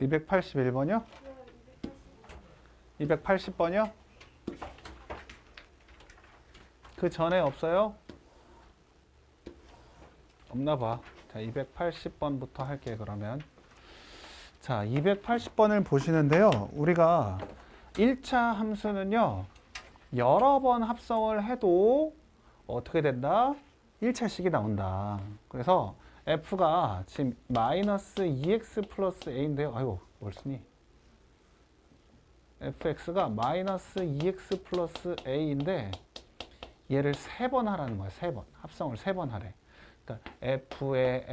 281번이요? 280번이요? 그 전에 없어요? 없나 봐. 자, 280번부터 할게 그러면. 자, 280번을 보시는데요. 우리가 1차 함수는요. 여러 번 합성을 해도 어떻게 된다? 1차식이 나온다. 그래서 f가 지금 마이너스 2x 플러스 a인데요. 아이고, 뭘 쓰니? fx가 마이너스 2x 플러스 a인데 얘를 3번 하라는 거야. 3번. 합성을 3번 하래. 그러니까 f에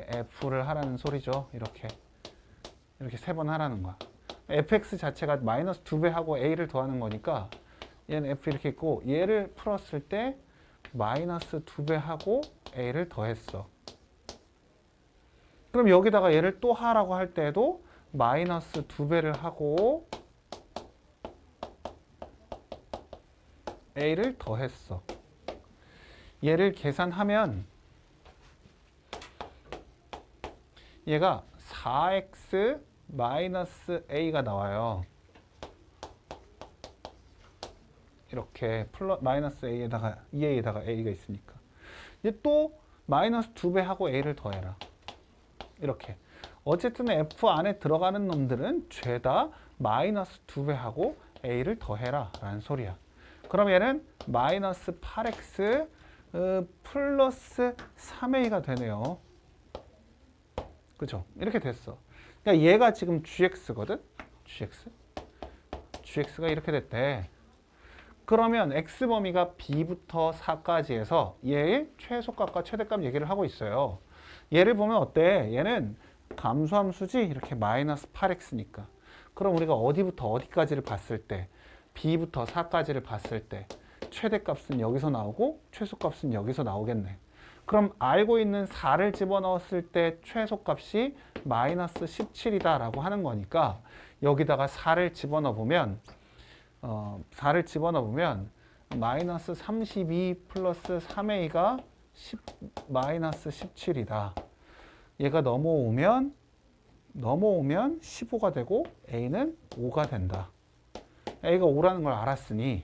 f를 하라는 소리죠. 이렇게 3번 하라는 거야. fx 자체가 마이너스 2배 하고 a를 더하는 거니까 얘는 f 이렇게 있고 얘를 풀었을 때 마이너스 2배 하고 a를 더했어. 그럼 여기다가 얘를 또 하라고 할 때도 마이너스 2배를 하고 a를 더했어. 얘를 계산하면 얘가 4x 마이너스 a가 나와요. 이렇게 마이너스 a에다가 2a에다가 a가 있으니까 이제 또 마이너스 2배 하고 a를 더해라. 이렇게 어쨌든 f 안에 들어가는 놈들은 죄다 마이너스 2배 하고 a를 더해라 라는 소리야. 그럼 얘는 마이너스 8x 플러스 3a가 되네요. 그죠? 이렇게 됐어. 그러니까 얘가 지금 gx거든? gx가 이렇게 됐대. 그러면 x범위가 b부터 4까지 해서 얘의 최소값과 최대값 얘기를 하고 있어요. 얘를 보면 어때? 얘는 감소함수지? 이렇게 마이너스 8x니까. 그럼 우리가 어디부터 어디까지를 봤을 때 b부터 4까지를 봤을 때 최대값은 여기서 나오고 최소값은 여기서 나오겠네. 그럼 알고 있는 4를 집어넣었을 때 최소값이 마이너스 17이다 라고 하는 거니까 여기다가 4를 집어넣으면 마이너스 32 플러스 3a가 마이너스 17이다. 얘가 넘어오면 15가 되고 a는 5가 된다. a가 5라는 걸 알았으니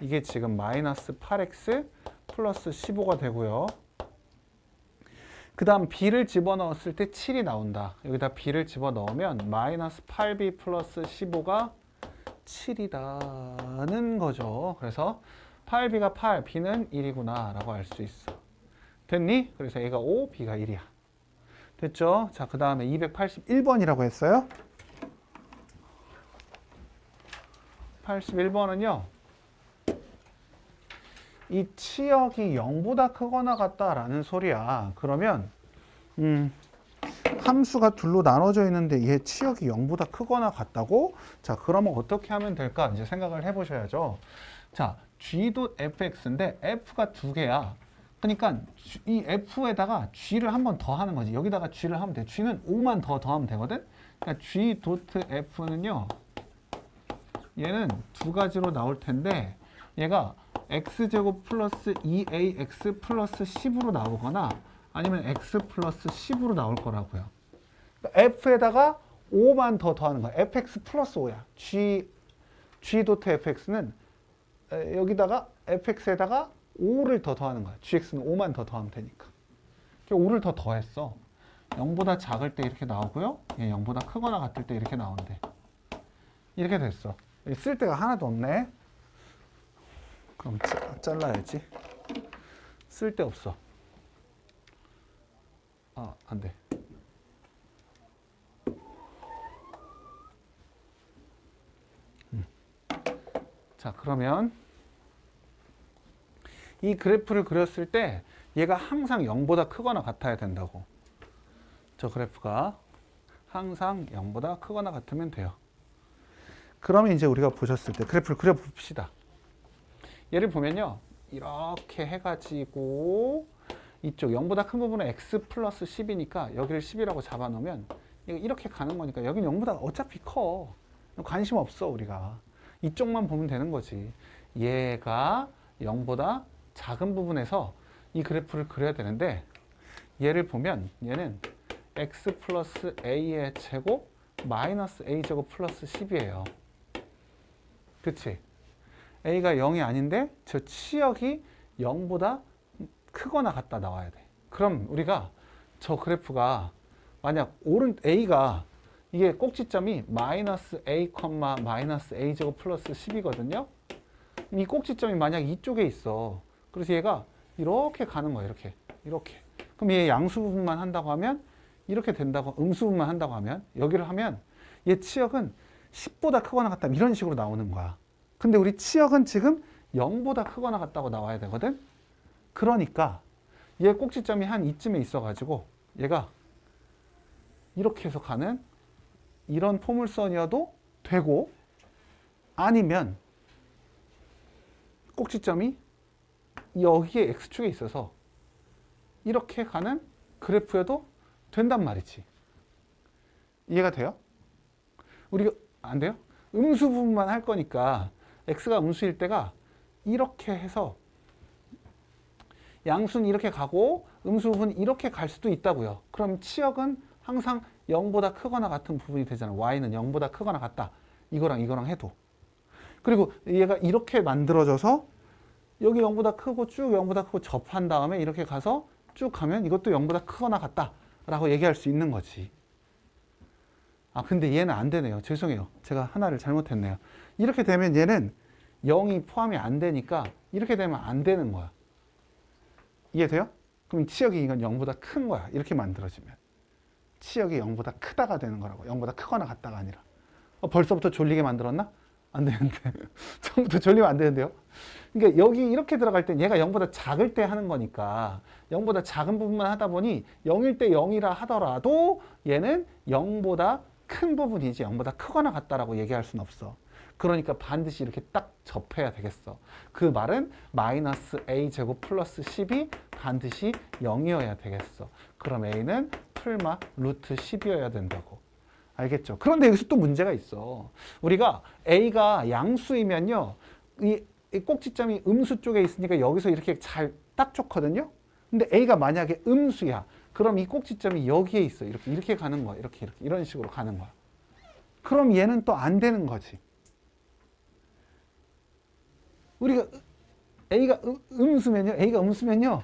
이게 지금 마이너스 8x 플러스 15가 되고요. 그 다음 b를 집어넣었을 때 7이 나온다. 여기다 b를 집어넣으면 마이너스 8b 플러스 15가 7이다는 거죠. 그래서 8b가 8, b는 1이구나 라고 알 수 있어. 됐니? 그래서 a가 5, b가 1이야. 됐죠? 자, 그 다음에 281번이라고 했어요. 81번은요. 이 치역이 0보다 크거나 같다라는 소리야. 그러면 함수가 둘로 나눠져 있는데 얘 치역이 0보다 크거나 같다고? 자, 그러면 어떻게 하면 될까? 이제 생각을 해보셔야죠. 자, g.fx인데 f가 두 개야. 그러니까 이 f에다가 g를 한 번 더 하는 거지. 여기다가 g를 하면 돼. g는 5만 더 더하면 되거든? 그러니까 g.f는요. 얘는 두 가지로 나올 텐데 얘가 x제곱 플러스 2ax 플러스 10으로 나오거나 아니면 x 플러스 10으로 나올 거라고요. 그러니까 f에다가 5만 더 더하는 거야. fx 플러스 5야. g.fx는 여기다가 fx에다가 5를 더 더하는 거야. gx는 5만 더 더하면 되니까. 5를 더 더했어. 0보다 작을 때 이렇게 나오고요. 0보다 크거나 같을 때 이렇게 나오는데 이렇게 됐어. 쓸 데가 하나도 없네. 그럼 잘라야지. 쓸 데 없어. 아, 안 돼. 자, 그러면 이 그래프를 그렸을 때 얘가 항상 0보다 크거나 같아야 된다고. 저 그래프가 항상 0보다 크거나 같으면 돼요. 그러면 이제 우리가 보셨을 때 그래프를 그려봅시다. 얘를 보면요. 이렇게 해가지고 이쪽 0보다 큰 부분은 x 플러스 10이니까 여기를 10이라고 잡아놓으면 이렇게 가는 거니까 여긴 0보다 어차피 커. 관심 없어 우리가. 이쪽만 보면 되는 거지. 얘가 0보다 작은 부분에서 이 그래프를 그려야 되는데 얘를 보면 얘는 x 플러스 a의 제곱 마이너스 a제곱 플러스 10이에요. 그치? a가 0이 아닌데 저 치역이 0보다 크거나 같다 나와야 돼. 그럼 우리가 저 그래프가 만약 a가 이게 꼭지점이 마이너스 a, 마이너스 a제곱 플러스 10이거든요. 이 꼭지점이 만약 이쪽에 있어. 그래서 얘가 이렇게 가는 거야. 이렇게. 그럼 얘 양수 부분만 한다고 하면 이렇게 된다고, 음수 부분만 한다고 하면 여기를 하면 얘 치역은 10보다 크거나 같다 이런 식으로 나오는 거야. 근데 우리 치역은 지금 0보다 크거나 같다고 나와야 되거든. 그러니까 얘 꼭지점이 한 이쯤에 있어가지고 얘가 이렇게 해서 가는 이런 포물선이어도 되고, 아니면 꼭지점이 여기에 x축에 있어서 이렇게 가는 그래프여도 된단 말이지. 이해가 돼요? 우리가 안 돼요? 음수 부분만 할 거니까 x가 음수일 때가 이렇게 해서 양수는 이렇게 가고 음수 부분은 이렇게 갈 수도 있다고요. 그럼 치역은 항상 0보다 크거나 같은 부분이 되잖아. y는 0보다 크거나 같다. 이거랑 해도. 그리고 얘가 이렇게 만들어져서 여기 0보다 크고 쭉 0보다 크고 접한 다음에 이렇게 가서 쭉 가면 이것도 0보다 크거나 같다 라고 얘기할 수 있는 거지. 아, 근데 얘는 안 되네요. 죄송해요. 제가 하나를 잘못했네요. 이렇게 되면 얘는 0이 포함이 안 되니까 이렇게 되면 안 되는 거야. 이해돼요? 그럼 치역이 이건 0보다 큰 거야. 이렇게 만들어지면. 치역이 0보다 크다가 되는 거라고. 0보다 크거나 같다가 아니라. 벌써부터 졸리게 만들었나? 안 되는데. 처음부터 졸리면 안 되는데요? 그러니까 여기 이렇게 들어갈 땐 얘가 0보다 작을 때 하는 거니까 0보다 작은 부분만 하다 보니 0일 때 0이라 하더라도 얘는 0보다 큰 부분이지 0보다 크거나 같다라고 얘기할 수는 없어. 그러니까 반드시 이렇게 딱 접해야 되겠어. 그 말은 마이너스 a제곱 플러스 10이 반드시 0이어야 되겠어. 그럼 a는 풀마 루트 10이어야 된다고. 알겠죠? 그런데 여기서 또 문제가 있어. 우리가 a가 양수이면요, 이 꼭지점이 음수 쪽에 있으니까 여기서 이렇게 잘 딱 좋거든요. 근데 a가 만약에 음수야. 그럼 이 꼭지점이 여기에 있어. 이렇게 가는 거야. 이렇게 이런 식으로 가는 거야. 그럼 얘는 또 안 되는 거지. 우리가 a가 음수면요,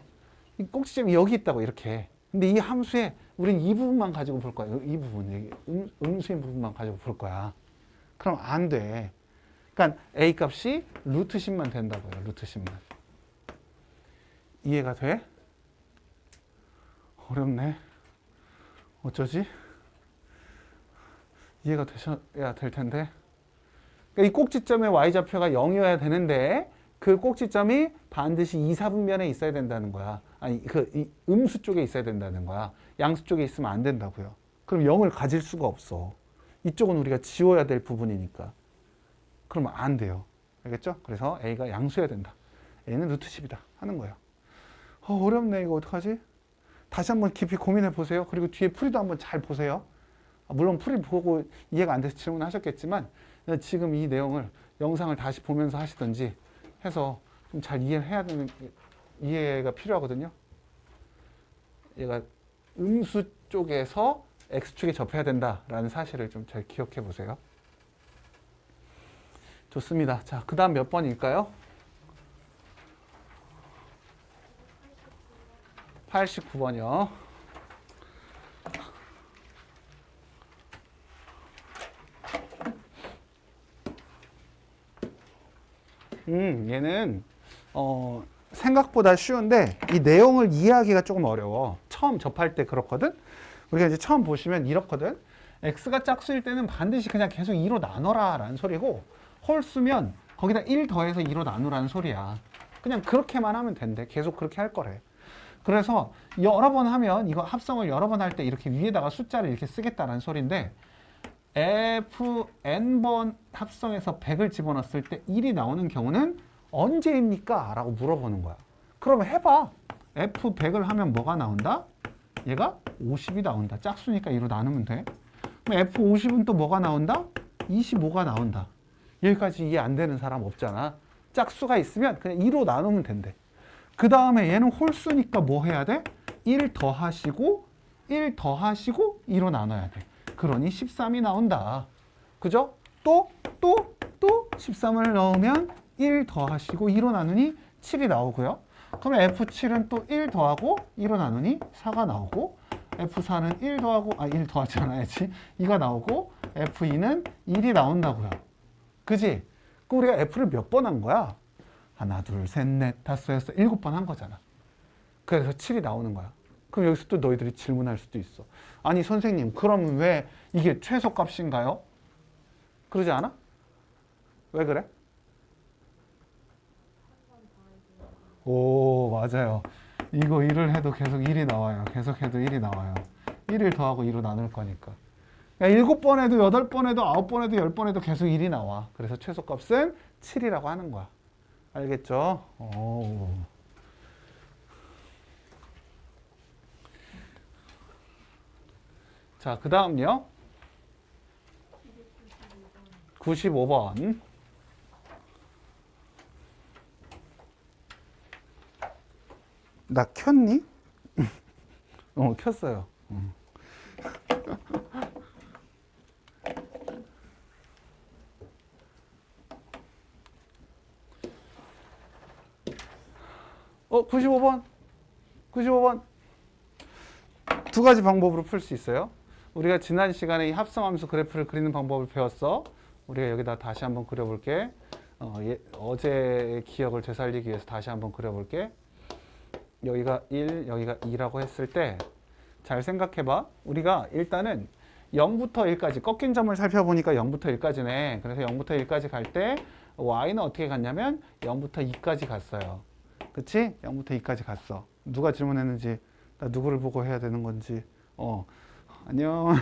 이 꼭지점이 여기 있다고 이렇게. 근데 이 함수에 우린 이 부분만 가지고 볼 거야. 이 부분, 음수인 부분만 가지고 볼 거야. 그럼 안 돼. 그러니까 a 값이 루트 10만 된다고요. 루트 10만. 이해가 돼? 어렵네. 어쩌지? 이해가 되셔야 될 텐데. 그러니까 이 꼭지점의 y좌표가 0이어야 되는데 그 꼭지점이 반드시 2, 4분면에 있어야 된다는 거야. 아니, 이 음수 쪽에 있어야 된다는 거야. 양수 쪽에 있으면 안 된다고요. 그럼 0을 가질 수가 없어. 이쪽은 우리가 지워야 될 부분이니까. 그러면 안 돼요. 알겠죠? 그래서 a가 양수여야 된다. a는 루트 10이다 하는 거예요. 어렵네. 이거 어떡하지? 다시 한번 깊이 고민해 보세요. 그리고 뒤에 풀이도 한번 잘 보세요. 물론 풀이 보고 이해가 안 돼서 질문하셨겠지만 지금 이 내용을 영상을 다시 보면서 하시든지 해서 좀 잘 이해를 해야 되는, 이해가 필요하거든요. 얘가 음수 쪽에서 x축에 접해야 된다라는 사실을 좀 잘 기억해 보세요. 좋습니다. 자, 그 다음 몇 번일까요? 89번이요. 얘는 생각보다 쉬운데 이 내용을 이해하기가 조금 어려워. 처음 접할 때 그렇거든. 우리가 이제 처음 보시면 이렇거든. x가 짝수일 때는 반드시 그냥 계속 2로 나눠라 라는 소리고, 홀수면 거기다 1 더해서 2로 나누라는 소리야. 그냥 그렇게만 하면 된대. 계속 그렇게 할 거래. 그래서 여러 번 하면, 이거 합성을 여러 번 할 때 이렇게 위에다가 숫자를 이렇게 쓰겠다는 소리인데, fn번 합성해서 100을 집어넣었을 때 1이 나오는 경우는 언제입니까? 라고 물어보는 거야. 그러면 해봐. f100을 하면 뭐가 나온다? 얘가 50이 나온다. 짝수니까 2로 나누면 돼. 그럼 f50은 또 뭐가 나온다? 25가 나온다. 여기까지 이해 안 되는 사람 없잖아. 짝수가 있으면 그냥 2로 나누면 된대. 그 다음에 얘는 홀수니까 뭐 해야 돼? 1 더하시고 1 더하시고 2로 나눠야 돼. 그러니 13이 나온다. 그죠? 또 13을 넣으면 1 더하시고 2로 나누니 7이 나오고요. 그러면 F7은 또 1 더하고 2로 나누니 4가 나오고, F4는 1 더하고 1 더하지 않아야지 2가 나오고, F2는 1이 나온다고요. 그지? 그럼 우리가 F를 몇 번 한 거야? 하나, 둘, 셋, 넷, 다섯, 여섯, 7번 한 거잖아. 그래서 7이 나오는 거야. 그럼 여기서 또 너희들이 질문할 수도 있어. 아니 선생님, 그럼 왜 이게 최소값인가요? 그러지 않아? 왜 그래? 오, 맞아요. 이거 1을 해도 계속 1이 나와요. 계속 해도 1이 나와요. 1을 더하고 2로 나눌 거니까. 7번 해도 8번 해도 9번 해도 10번 해도 계속 1이 나와. 그래서 최소값은 7이라고 하는 거야. 알겠죠? 오. 자, 그 다음요. 95번. 나 켰니? 켰어요. 어, 95번. 95번. 두 가지 방법으로 풀 수 있어요. 우리가 지난 시간에 이 합성함수 그래프를 그리는 방법을 배웠어. 우리가 여기다 다시 한번 그려볼게. 어제의 기억을 되살리기 위해서 다시 한번 그려볼게. 여기가 1, 여기가 2라고 했을 때 잘 생각해봐. 우리가 일단은 0부터 1까지 꺾인 점을 살펴보니까 0부터 1까지네. 그래서 0부터 1까지 갈 때 y는 어떻게 갔냐면 0부터 2까지 갔어요. 그치? 0부터 2까지 갔어. 누가 질문했는지, 나 누구를 보고 해야 되는 건지. 안녕.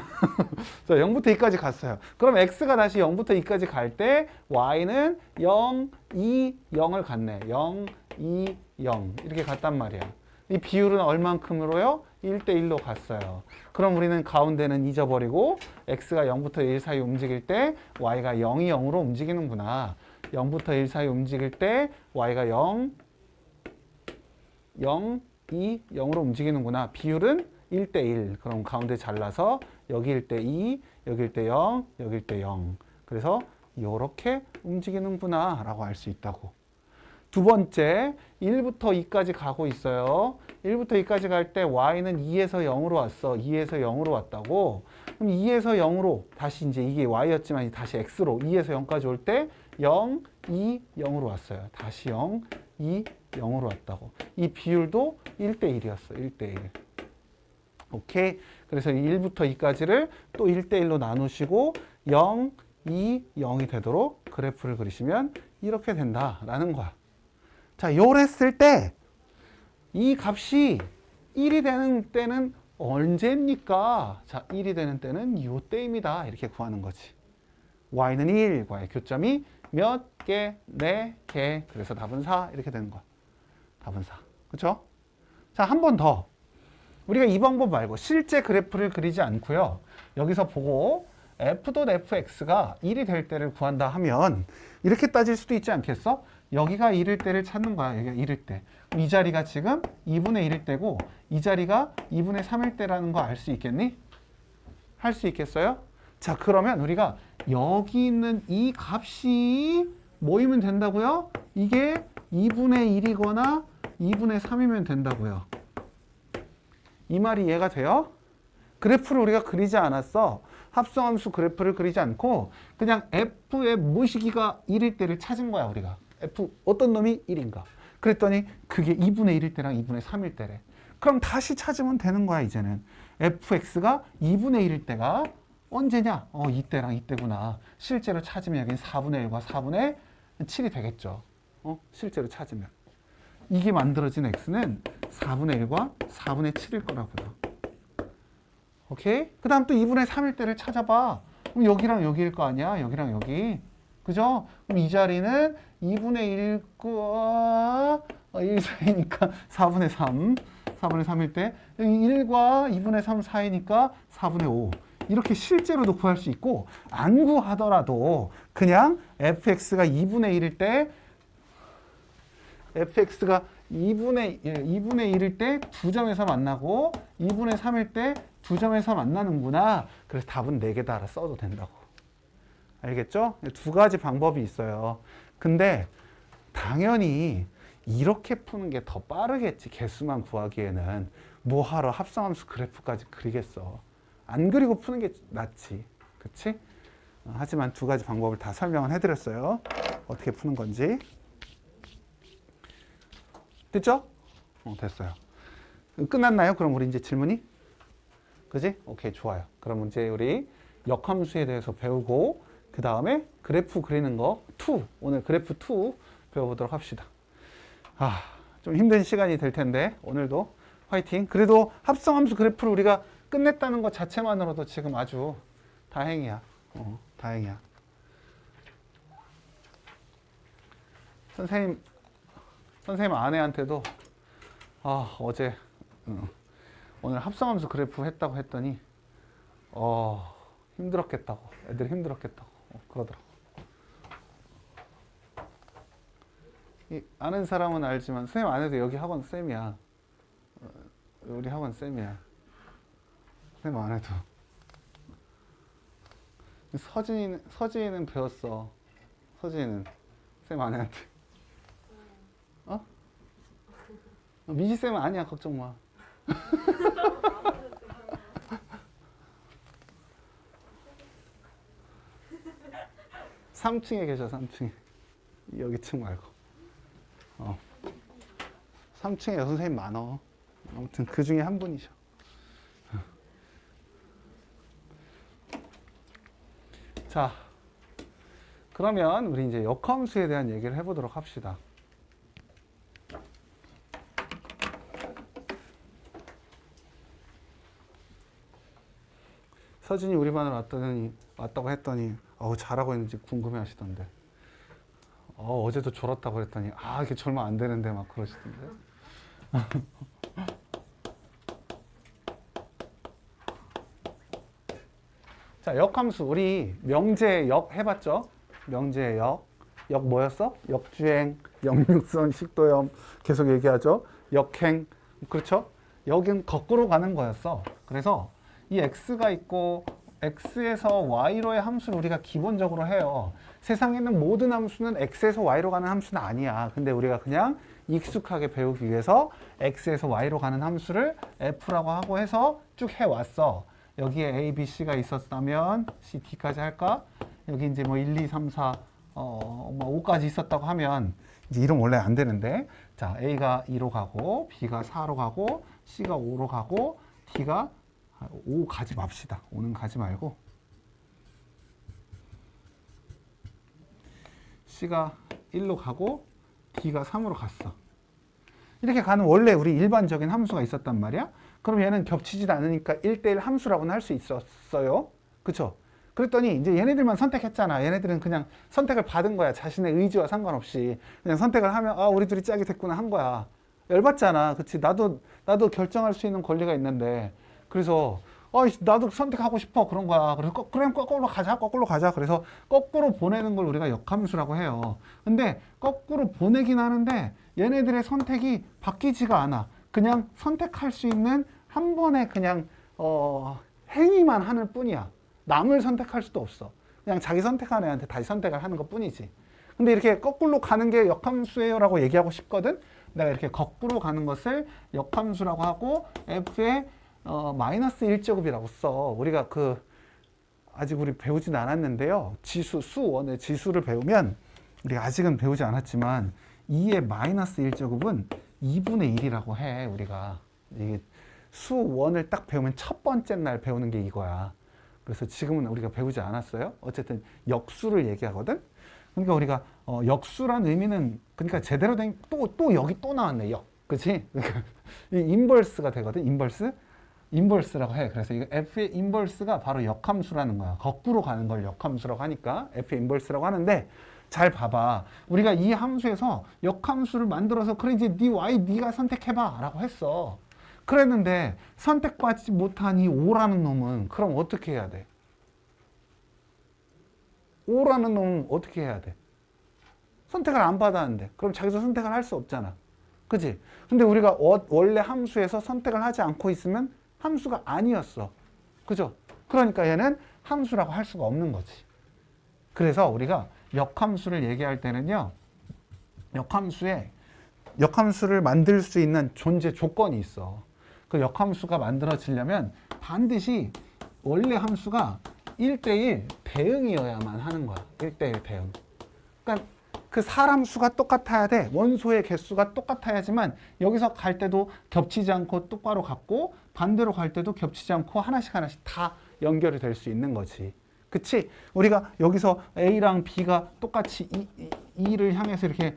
자, 0부터 2까지 갔어요. 그럼 x가 다시 0부터 2까지 갈 때 y는 0, 2, 0을 갔네. 0, 2, 0 이렇게 갔단 말이야. 이 비율은 얼만큼으로요? 1대 1로 갔어요. 그럼 우리는 가운데는 잊어버리고 x가 0부터 1 사이 움직일 때 y가 0이 0으로 움직이는구나. 0부터 1 사이 움직일 때 y가 0, 0, 2, 0으로 움직이는구나. 비율은 1대 1. 그럼 가운데 잘라서 여기 1대 2, 여기 1대 0, 여기 1대 0. 그래서 이렇게 움직이는구나 라고 알 수 있다고. 두 번째, 1부터 2까지 가고 있어요. 1부터 2까지 갈 때 y는 2에서 0으로 왔어. 2에서 0으로 왔다고. 그럼 2에서 0으로 다시 이제 이게 y였지만 다시 x로 2에서 0까지 올 때 0, 2, 0으로 왔어요. 다시 0, 2, 0으로 왔다고. 이 비율도 1대 1이었어. 1대 1. 오케이. 그래서 1부터 2까지를 또 1대 1로 나누시고 0, 2, 0이 되도록 그래프를 그리시면 이렇게 된다라는 거야. 자, 요랬을 때 이 값이 1이 되는 때는 언제입니까? 자, 1이 되는 때는 요 때입니다. 이렇게 구하는 거지. y는 1, y의 교점이 몇 개? 4개. 그래서 답은 4 이렇게 되는 거야. 답은 4. 그렇죠? 자, 한 번 더. 우리가 이 방법 말고 실제 그래프를 그리지 않고요. 여기서 보고 f.fx가 1이 될 때를 구한다 하면 이렇게 따질 수도 있지 않겠어? 여기가 1일 때를 찾는 거야. 여기가 1일 때. 이 자리가 지금 2분의 1일 때고 이 자리가 2분의 3일 때라는 거 알 수 있겠니? 할 수 있겠어요? 자, 그러면 우리가 여기 있는 이 값이 뭐이면 된다고요? 이게 2분의 1이거나 2분의 3이면 된다고요. 이 말이 이해가 돼요? 그래프를 우리가 그리지 않았어. 합성함수 그래프를 그리지 않고 그냥 f의 모시기가 1일 때를 찾은 거야, 우리가. f 어떤 놈이 1인가. 그랬더니 그게 2분의 1일 때랑 2분의 3일 때래. 그럼 다시 찾으면 되는 거야, 이제는. fx가 2분의 1일 때가 언제냐? 이때랑 이때구나. 실제로 찾으면 여기는 4분의 1과 4분의 7이 되겠죠. 실제로 찾으면. 이게 만들어진 x는 4분의 1과 4분의 7일 거라고요. 오케이? 그 다음 또 2분의 3일 때를 찾아봐. 그럼 여기랑 여기일 거 아니야? 여기랑 여기. 그죠? 그럼 이 자리는 2분의 1과 1 사이니까 4분의 3. 4분의 3일 때. 여기 1과 2분의 3 사이니까 4분의 5. 이렇게 실제로도 구할 수 있고 안 구하더라도 그냥 fx가 2분의 1일 때 fx가 2분의 1일 때 두 점에서 만나고 2분의 3일 때 두 점에서 만나는구나. 그래서 답은 4개다 알아 써도 된다고. 알겠죠? 두 가지 방법이 있어요. 근데 당연히 이렇게 푸는 게 더 빠르겠지. 개수만 구하기에는. 뭐하러 합성함수 그래프까지 그리겠어. 안 그리고 푸는 게 낫지. 그치? 하지만 두 가지 방법을 다 설명을 해드렸어요. 어떻게 푸는 건지. 됐죠? 됐어요. 끝났나요? 그럼 우리 이제 질문이? 그지? 오케이, 좋아요. 그럼 이제 우리 역함수에 대해서 배우고 그 다음에 그래프 그리는 거 2, 오늘 그래프 2 배워보도록 합시다. 좀 힘든 시간이 될 텐데 오늘도 화이팅. 그래도 합성함수 그래프를 우리가 끝냈다는 것 자체만으로도 지금 아주 다행이야. 다행이야. 선생님 아내한테도 어제 오늘 합성함수 그래프 했다고 했더니 힘들었겠다고. 애들이 힘들었겠다고 그러더라고. 아는 사람은 알지만 선생님 아내도 여기 학원 쌤이야. 우리 학원 쌤이야. 선생님 아내도. 서진이는 배웠어. 서진이는 쌤 아내한테. 미지 쌤은 아니야. 걱정 마. 3층에 계셔. 3층에. 여기 층 말고. 3층에 여선생님 많어. 아무튼 그 중에 한 분이셔. 자, 그러면 우리 이제 역함수에 대한 얘기를 해보도록 합시다. 서진이 우리 반을 왔다고 했더니 잘하고 있는지 궁금해 하시던데. 어제도 졸았다고 그랬더니 이게 졸면 안 되는데 막 그러시던데. 자, 역함수 우리 명제 역 해봤죠? 명제 역 뭐였어? 역주행, 역육선, 식도염 계속 얘기하죠. 역행, 그렇죠? 역은 거꾸로 가는 거였어. 그래서 이 x가 있고 x에서 y로의 함수를 우리가 기본적으로 해요. 세상에 있는 모든 함수는 x에서 y로 가는 함수는 아니야. 근데 우리가 그냥 익숙하게 배우기 위해서 x에서 y로 가는 함수를 f라고 하고 해서 쭉 해왔어. 여기에 a, b, c가 있었다면 c, d까지 할까? 여기 이제 뭐 1, 2, 3, 4, 5까지 있었다고 하면 이제 이름 원래 안 되는데, 자, a가 2로 가고 b가 4로 가고 c가 5로 가고 d가 5 가지 맙시다. 5는 가지 말고 C가 1로 가고 D가 3으로 갔어. 이렇게 가는 원래 우리 일반적인 함수가 있었단 말이야. 그럼 얘는 겹치지도 않으니까 1대1 함수라고는 할 수 있었어요. 그쵸? 그랬더니 이제 얘네들만 선택했잖아. 얘네들은 그냥 선택을 받은 거야. 자신의 의지와 상관없이. 그냥 선택을 하면 우리 둘이 짝이 됐구나 한 거야. 열받잖아. 그치? 나도 결정할 수 있는 권리가 있는데. 그래서 나도 선택하고 싶어 그런 거야. 그래서 그럼 거꾸로 가자. 그래서 거꾸로 보내는 걸 우리가 역함수라고 해요. 근데 거꾸로 보내긴 하는데 얘네들의 선택이 바뀌지가 않아. 그냥 선택할 수 있는 한 번에 그냥 행위만 하는 뿐이야. 남을 선택할 수도 없어. 그냥 자기 선택한 애한테 다시 선택을 하는 것 뿐이지. 근데 이렇게 거꾸로 가는 게 역함수예요 라고 얘기하고 싶거든. 내가 이렇게 거꾸로 가는 것을 역함수라고 하고 f의 마이너스 1제곱이라고 써. 우리가 아직 우리 배우진 않았는데요. 수원의 지수를 배우면, 우리가 아직은 배우지 않았지만 2의 마이너스 1제곱은 2분의 1이라고 해. 우리가 이게 수원을 딱 배우면 첫 번째 날 배우는 게 이거야. 그래서 지금은 우리가 배우지 않았어요. 어쨌든 역수를 얘기하거든. 그러니까 우리가 역수란 의미는, 그러니까 제대로 된 또 여기 또 나왔네. 역, 그렇지? 그러니까 이 인버스가 되거든. 인버스라고 해. 그래서 이거 f의 인버스가 바로 역함수라는 거야. 거꾸로 가는 걸 역함수라고 하니까 f의 인버스라고 하는데, 잘 봐봐. 우리가 이 함수에서 역함수를 만들어서 그래 이제 네 y 네가 선택해봐 라고 했어. 그랬는데 선택받지 못한 이 5라는 놈은 그럼 어떻게 해야 돼? 5라는 놈은 어떻게 해야 돼? 선택을 안 받았는데 그럼 자기도 선택을 할 수 없잖아. 그치? 근데 우리가 원래 함수에서 선택을 하지 않고 있으면 함수가 아니었어. 그죠? 그러니까 얘는 함수라고 할 수가 없는 거지. 그래서 우리가 역함수를 얘기할 때는요. 역함수를 만들 수 있는 존재 조건이 있어. 그 역함수가 만들어지려면 반드시 원래 함수가 1대1 대응이어야만 하는 거야. 1대1 대응. 그러니까 그 사람수가 똑같아야 돼. 원소의 개수가 똑같아야지만 여기서 갈 때도 겹치지 않고 똑바로 갔고 반대로 갈 때도 겹치지 않고 하나씩 다 연결이 될 수 있는 거지. 그치? 우리가 여기서 A랑 B가 똑같이 E를 향해서 이렇게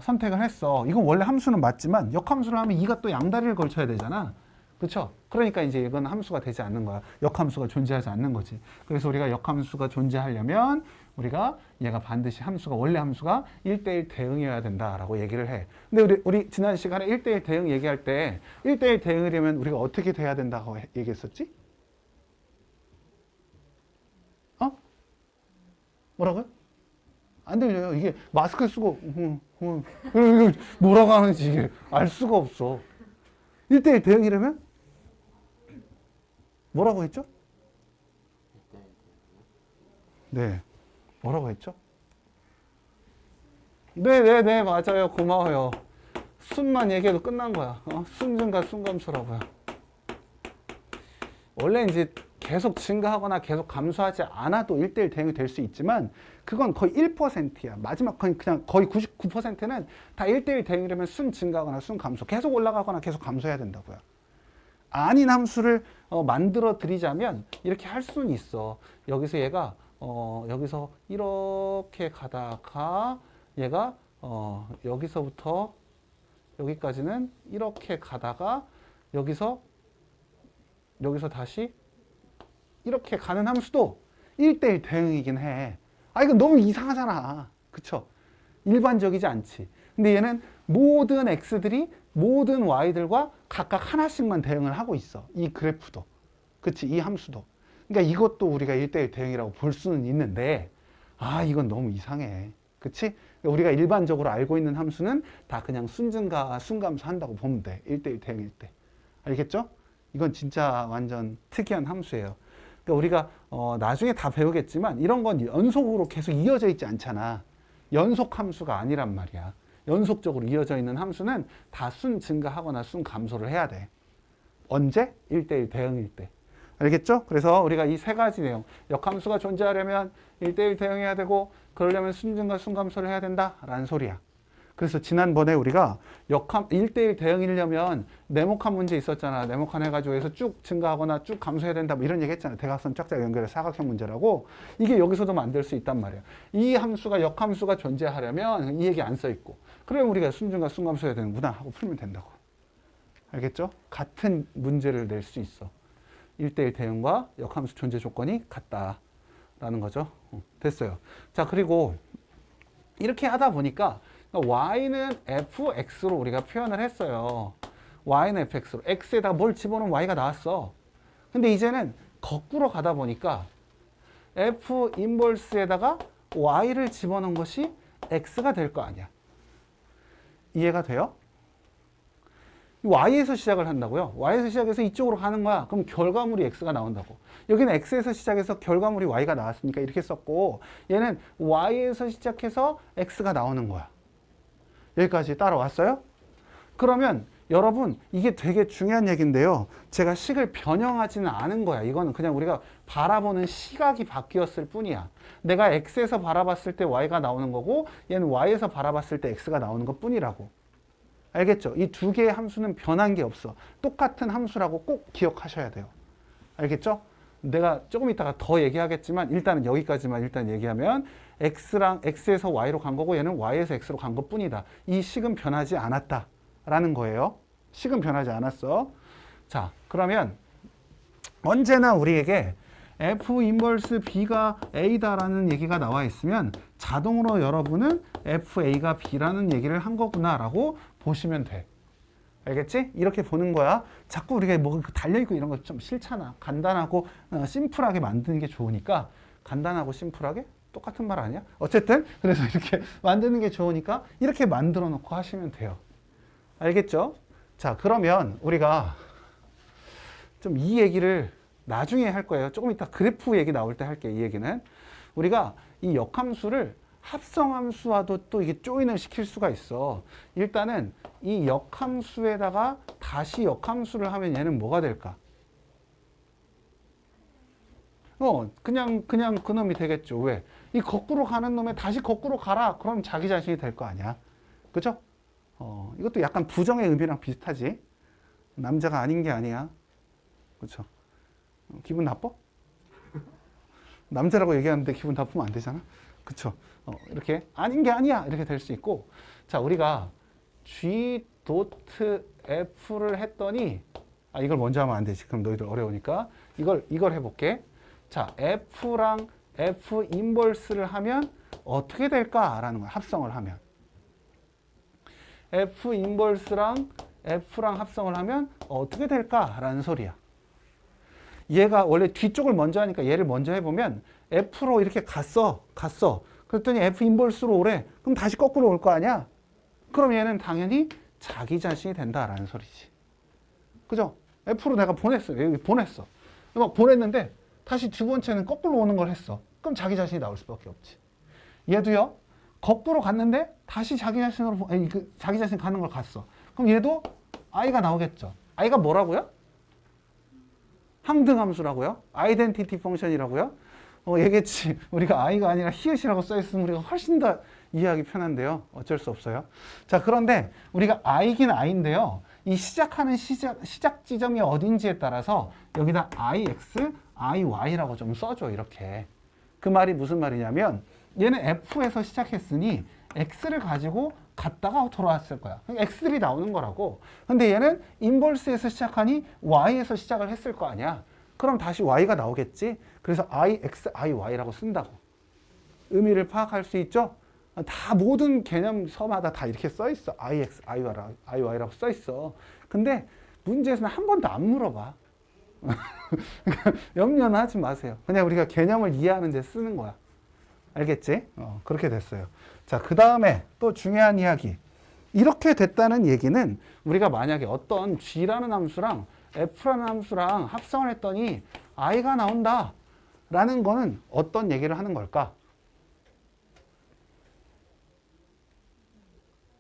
선택을 했어. 이건 원래 함수는 맞지만 역함수를 하면 E가 또 양다리를 걸쳐야 되잖아. 그렇죠? 그러니까 이제 이건 함수가 되지 않는 거야. 역함수가 존재하지 않는 거지. 그래서 우리가 역함수가 존재하려면 우리가 얘가 반드시 원래 함수가 1대1 대응이어야 된다라고 얘기를 해. 근데 우리 지난 시간에 1대1 대응 얘기할 때 1대1 대응이려면 우리가 어떻게 돼야 된다고 얘기했었지? 뭐라고요? 안 들려요. 이게 마스크 쓰고 뭐라고 하는지 이게 알 수가 없어. 1대1 대응이라면? 뭐라고 했죠? 네. 뭐라고 했죠? 네, 맞아요. 고마워요. 순만 얘기해도 끝난 거야. 순증가 순감수라고요. 원래 이제 계속 증가하거나 계속 감소하지 않아도 1대1 대응이 될 수 있지만 그건 거의 1%야. 마지막 그냥 거의 99%는 다 1대1 대응이라면 순 증가하거나 순 감소. 계속 올라가거나 계속 감소해야 된다고요. 아닌 함수를 만들어 드리자면 이렇게 할 수는 있어. 여기서 얘가 여기서 이렇게 가다가 얘가 여기서부터 여기까지는 이렇게 가다가 여기서 다시 이렇게 가는 함수도 1대1 대응이긴 해. 이건 너무 이상하잖아. 그쵸? 일반적이지 않지. 근데 얘는 모든 x들이 모든 y들과 각각 하나씩만 대응을 하고 있어. 이 그래프도. 그치? 이 함수도. 그러니까 이것도 우리가 1대1 대응이라고 볼 수는 있는데 이건 너무 이상해. 그치? 우리가 일반적으로 알고 있는 함수는 다 그냥 순증가, 순감수 한다고 보면 돼. 1대1 대응일 때. 알겠죠? 이건 진짜 완전 특이한 함수예요. 그러니까 우리가 나중에 다 배우겠지만 이런 건 연속으로 계속 이어져 있지 않잖아. 연속 함수가 아니란 말이야. 연속적으로 이어져 있는 함수는 다 순 증가하거나 순 감소를 해야 돼. 언제? 1대1 대응일 때. 알겠죠? 그래서 우리가 이 세 가지 내용, 역함수가 존재하려면 1대1 대응해야 되고 그러려면 순 증가, 순 감소를 해야 된다라는 소리야. 그래서 지난번에 우리가 1대1 대응이려면 네모칸 문제 있었잖아. 네모칸 해가지고 해서 쭉 증가하거나 쭉 감소해야 된다. 뭐 이런 얘기 했잖아. 대각선 쫙쫙 연결해서 사각형 문제라고. 이게 여기서도 만들 수 있단 말이야. 이 함수가 역함수가 존재하려면 이 얘기 안 써있고. 그러면 우리가 순증가 순감소해야 되는구나 하고 풀면 된다고. 알겠죠? 같은 문제를 낼 수 있어. 1대1 대응과 역함수 존재 조건이 같다라는 거죠. 됐어요. 자, 그리고 이렇게 하다 보니까 y는 fx로 우리가 표현을 했어요. y는 fx로. x에다 뭘 집어넣으면 y가 나왔어. 근데 이제는 거꾸로 가다 보니까 f 인버스에다가 y를 집어넣은 것이 x가 될 거 아니야. 이해가 돼요? y에서 시작을 한다고요. y에서 시작해서 이쪽으로 가는 거야. 그럼 결과물이 x가 나온다고. 여기는 x에서 시작해서 결과물이 y가 나왔으니까 이렇게 썼고 얘는 y에서 시작해서 x가 나오는 거야. 여기까지 따라왔어요? 그러면 여러분 이게 되게 중요한 얘기인데요. 제가 식을 변형하지는 않은 거야. 이거는 그냥 우리가 바라보는 시각이 바뀌었을 뿐이야. 내가 x에서 바라봤을 때 y가 나오는 거고 얘는 y에서 바라봤을 때 x가 나오는 것 뿐이라고. 알겠죠? 이 두 개의 함수는 변한 게 없어. 똑같은 함수라고 꼭 기억하셔야 돼요. 알겠죠? 내가 조금 이따가 더 얘기하겠지만 일단은 여기까지만 일단 얘기하면 x에서 y로 간 거고 얘는 y에서 x로 간 것 뿐이다. 이 식은 변하지 않았다라는 거예요. 식은 변하지 않았어. 자, 그러면 언제나 우리에게 f 인버스 b가 a다라는 얘기가 나와 있으면 자동으로 여러분은 fa가 b라는 얘기를 한 거구나라고 보시면 돼. 알겠지? 이렇게 보는 거야. 자꾸 우리가 뭐 달려있고 이런 거 좀 싫잖아. 간단하고 심플하게 만드는 게 좋으니까 간단하고 심플하게 똑같은 말 아니야? 어쨌든 그래서 이렇게 만드는 게 좋으니까 이렇게 만들어 놓고 하시면 돼요. 알겠죠? 자, 그러면 우리가 좀 이 얘기를 나중에 할 거예요. 조금 이따 그래프 얘기 나올 때 할게요. 이 얘기는. 우리가 이 역함수를 합성함수와도 또 이게 조인을 시킬 수가 있어. 일단은 이 역함수에다가 다시 역함수를 하면 얘는 뭐가 될까? 그냥 그놈이 되겠죠. 왜? 이 거꾸로 가는 놈에 다시 거꾸로 가라. 그럼 자기 자신이 될 거 아니야. 그죠? 이것도 약간 부정의 의미랑 비슷하지. 남자가 아닌 게 아니야. 그렇죠? 기분 나빠? 남자라고 얘기하는데 기분 나쁘면 안 되잖아. 그렇죠? 이렇게 아닌 게 아니야. 이렇게 될 수 있고. 자, 우리가 G 도트 F를 했더니 이걸 먼저 하면 안 되지. 그럼 너희들 어려우니까 이걸 해볼게. 자, F랑 F 인버스를 하면 어떻게 될까라는 거야. 합성을 하면. F 인버스랑 F랑 합성을 하면 어떻게 될까라는 소리야. 얘가 원래 뒤쪽을 먼저 하니까 얘를 먼저 해보면 F로 이렇게 갔어. 그랬더니 F 인버스로 오래. 그럼 다시 거꾸로 올 거 아니야? 그럼 얘는 당연히 자기 자신이 된다라는 소리지. 그죠? F로 내가 보냈어. 여기 보냈어. 막 보냈는데 다시 두 번째는 거꾸로 오는 걸 했어. 그럼 자기 자신이 나올 수밖에 없지. 얘도요. 거꾸로 갔는데 다시 자기 자신으로 자기 자신 가는 걸 갔어. 그럼 얘도 i가 나오겠죠. i가 뭐라고요? 항등함수라고요? 아이덴티티 펑션이라고요? 얘기했지. 우리가 i가 아니라 히읗이라고 써있으면 우리가 훨씬 더 이해하기 편한데요. 어쩔 수 없어요. 자, 그런데 우리가 i긴 i인데요. 이 시작하는 시작 지점이 어딘지에 따라서 여기다 ix, iy라고 좀 써줘. 이렇게. 그 말이 무슨 말이냐면 얘는 f에서 시작했으니 x를 가지고 갔다가 돌아왔을 거야. x들이 나오는 거라고. 근데 얘는 인버스에서 시작하니 y에서 시작을 했을 거 아니야. 그럼 다시 y가 나오겠지. 그래서 ix, iy라고 쓴다고. 의미를 파악할 수 있죠? 다 모든 개념서마다 다 이렇게 써 있어. ix, iy라고 써 있어. 근데 문제에서는 한 번도 안 물어봐. 염려는 하지 마세요. 그냥 우리가 개념을 이해하는 데 쓰는 거야. 알겠지? 그렇게 됐어요. 자, 그 다음에 또 중요한 이야기. 이렇게 됐다는 얘기는 우리가 만약에 어떤 G라는 함수랑 F라는 함수랑 합성을 했더니 I가 나온다 라는 거는 어떤 얘기를 하는 걸까?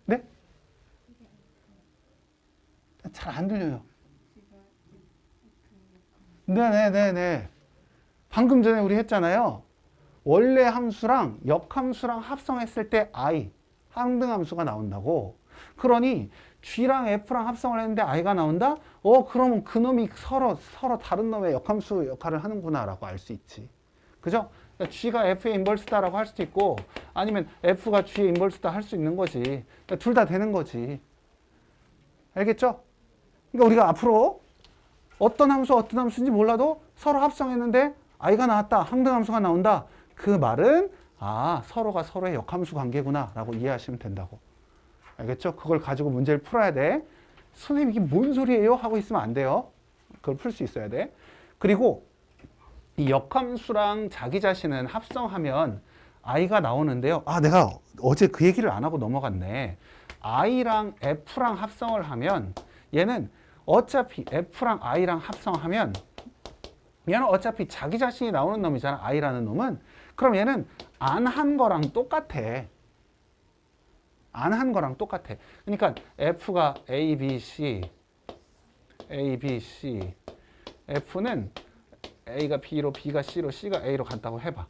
네? 잘 안 들려요. 네네네네. 방금 전에 우리 했잖아요. 원래 함수랑 역함수랑 합성했을 때 I, 항등함수가 나온다고. 그러니 G랑 F랑 합성을 했는데 I가 나온다? 그러면 그놈이 서로 다른 놈의 역함수 역할을 하는구나 라고 알 수 있지. 그죠? 그러니까 G가 F의 인버스다라고 할 수도 있고 아니면 F가 G의 인버스다 할 수 있는 거지. 그러니까 둘 다 되는 거지. 알겠죠? 그러니까 우리가 앞으로 어떤 함수인지 몰라도 서로 합성했는데 I가 나왔다. 항등함수가 나온다. 그 말은 서로가 서로의 역함수 관계구나 라고 이해하시면 된다고. 알겠죠? 그걸 가지고 문제를 풀어야 돼. 선생님 이게 뭔 소리예요? 하고 있으면 안 돼요. 그걸 풀 수 있어야 돼. 그리고 이 역함수랑 자기 자신은 합성하면 i가 나오는데요. 내가 어제 그 얘기를 안 하고 넘어갔네. i랑 f랑 합성을 하면 얘는 어차피 f랑 i랑 합성하면 얘는 어차피 자기 자신이 나오는 놈이잖아. i라는 놈은. 그럼 얘는 안 한 거랑 똑같아. 안 한 거랑 똑같아. 그러니까 f가 a, b, c, a, b, c. f는 a가 b로, b가 c로, c가 a로 간다고 해봐.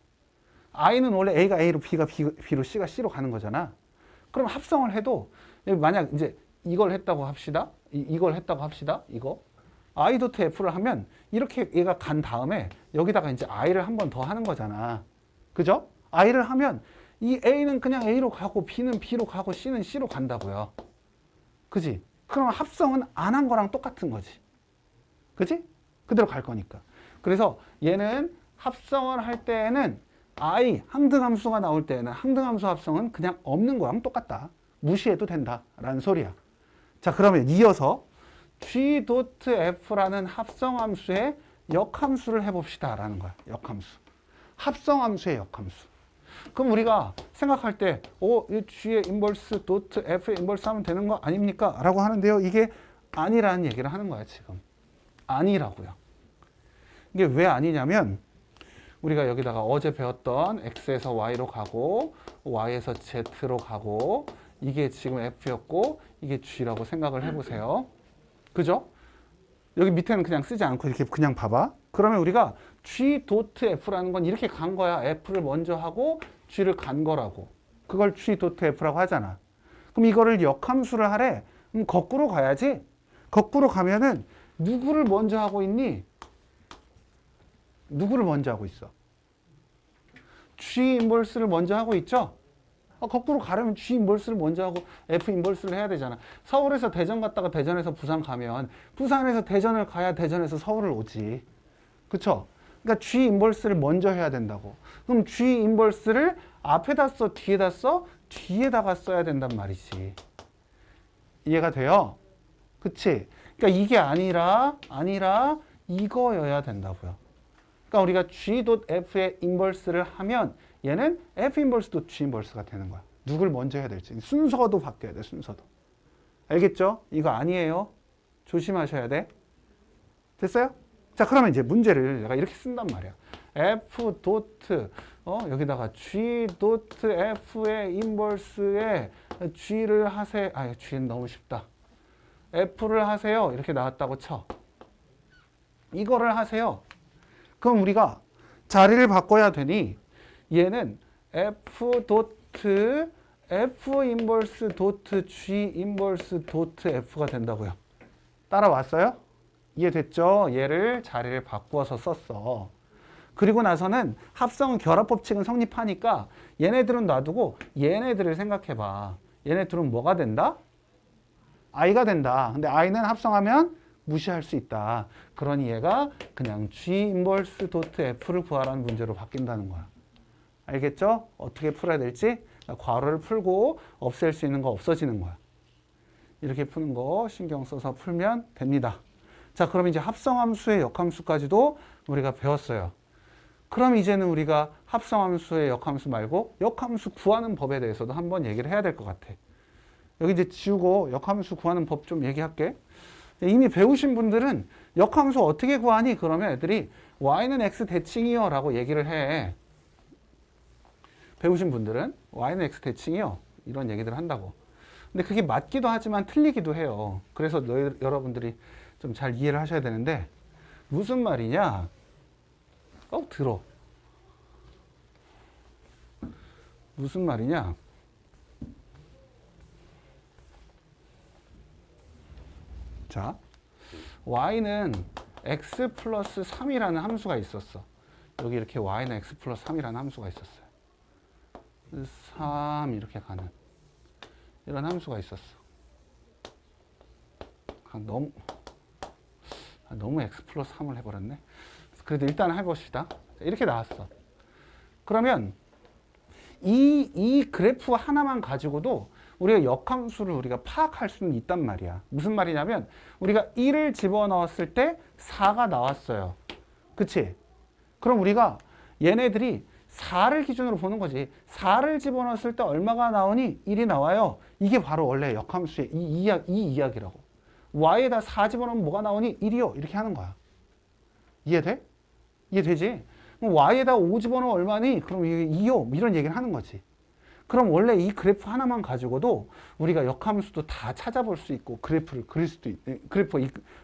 i는 원래 a가 a로, b가 b로, c가 c로 가는 거잖아. 그럼 합성을 해도 만약 이제 이걸 했다고 합시다. 이걸 했다고 합시다. 이거. i 도트 f를 하면 이렇게 얘가 간 다음에 여기다가 이제 i를 한 번 더 하는 거잖아. 그죠? i를 하면 이 a는 그냥 a로 가고 b는 b로 가고 c는 c로 간다고요. 그지? 그럼 합성은 안 한 거랑 똑같은 거지. 그지? 그대로 갈 거니까. 그래서 얘는 합성을 할 때에는 i 항등함수가 나올 때에는 항등함수 합성은 그냥 없는 거랑 똑같다. 무시해도 된다라는 소리야. 자, 그러면 이어서 G 도트 F라는 합성함수의 역함수를 해봅시다 라는 거야. 역함수. 합성함수의 역함수. 그럼 우리가 생각할 때 이 G의 인버스 도트 F의 인버스 하면 되는 거 아닙니까? 라고 하는데요. 이게 아니라는 얘기를 하는 거야 지금. 아니라고요. 이게 왜 아니냐면 우리가 여기다가 어제 배웠던 x에서 y로 가고 y에서 z로 가고 이게 지금 f였고 이게 g라고 생각을 해보세요. 그죠? 여기 밑에는 그냥 쓰지 않고 이렇게 그냥 봐봐. 그러면 우리가 g 도트 f라는 건 이렇게 간 거야. f를 먼저 하고 g를 간 거라고. 그걸 g 도트 f라고 하잖아. 그럼 이거를 역함수를 하래. 그럼 거꾸로 가야지. 거꾸로 가면은 누구를 먼저 하고 있니? 누구를 먼저 하고 있어? G 인버스를 먼저 하고 있죠? 거꾸로 가려면 G 인버스를 먼저 하고 F 인버스를 해야 되잖아. 서울에서 대전 갔다가 대전에서 부산 가면 부산에서 대전을 가야 대전에서 서울을 오지. 그쵸? 그러니까 G 인버스를 먼저 해야 된다고. 그럼 G 인버스를 앞에다 써? 뒤에다 써? 뒤에다가 써야 된단 말이지. 이해가 돼요? 그치? 그러니까 이게 아니라 이거여야 된다고요. 그러니까 우리가 G.F의 인버스를 하면 얘는 F 인버스도 G 인버스가 되는 거야. 누굴 먼저 해야 될지. 순서도 바뀌어야 돼, 순서도. 알겠죠? 이거 아니에요. 조심하셔야 돼. 됐어요? 자, 그러면 이제 문제를 내가 이렇게 쓴단 말이야. F 도트, 여기다가 G 도트 F의 인버스에 G를 하세요. G는 너무 쉽다. F를 하세요. 이렇게 나왔다고 쳐. 이거를 하세요. 그럼 우리가 자리를 바꿔야 되니 얘는 F 도트 F 인버스 도트 G 인버스 도트 F가 된다고요. 따라왔어요? 이해됐죠? 얘를 자리를 바꾸어서 썼어. 그리고 나서는 합성 결합 법칙은 성립하니까 얘네들은 놔두고 얘네들을 생각해봐. 얘네 둘은 뭐가 된다? I가 된다. 근데 I는 합성하면 무시할 수 있다. 그러니 얘가 그냥 G 인버스 도트 F를 구하라는 문제로 바뀐다는 거야. 알겠죠? 어떻게 풀어야 될지? 괄호를 풀고 없앨 수 있는 거 없어지는 거야. 이렇게 푸는 거 신경 써서 풀면 됩니다. 자, 그럼 이제 합성함수의 역함수까지도 우리가 배웠어요. 그럼 이제는 우리가 합성함수의 역함수 말고 역함수 구하는 법에 대해서도 한번 얘기를 해야 될 것 같아. 여기 이제 지우고 역함수 구하는 법 좀 얘기할게. 이미 배우신 분들은 역함수 어떻게 구하니? 그러면 애들이 y는 x 대칭이요 라고 얘기를 해. 배우신 분들은 y는 x 대칭이요 이런 얘기들 한다고. 근데 그게 맞기도 하지만 틀리기도 해요. 그래서 여러분들이 좀 잘 이해를 하셔야 되는데 무슨 말이냐? 들어. 무슨 말이냐? 자, y는 x 플러스 3이라는 함수가 있었어. 여기 이렇게 y는 x 플러스 3이라는 함수가 있었어요. 3 이렇게 가는 이런 함수가 있었어. 너무 x 플러스 3을 해버렸네. 그래도 일단 해봅시다. 이렇게 나왔어. 그러면 이 그래프 하나만 가지고도 우리가 역함수를 우리가 파악할 수는 있단 말이야. 무슨 말이냐면 우리가 1을 집어넣었을 때 4가 나왔어요. 그치? 그럼 우리가 얘네들이 4를 기준으로 보는 거지. 4를 집어넣었을 때 얼마가 나오니? 1이 나와요. 이게 바로 원래 역함수의 이 이야기라고. y에다 4 집어넣으면 뭐가 나오니? 1이요. 이렇게 하는 거야. 이해돼? 이해되지? 그럼 y에다 5 집어넣으면 얼마니? 그럼 이게 2요. 이런 얘기를 하는 거지. 그럼 원래 이 그래프 하나만 가지고도 우리가 역함수도 다 찾아볼 수 있고 그래프를 그릴 수도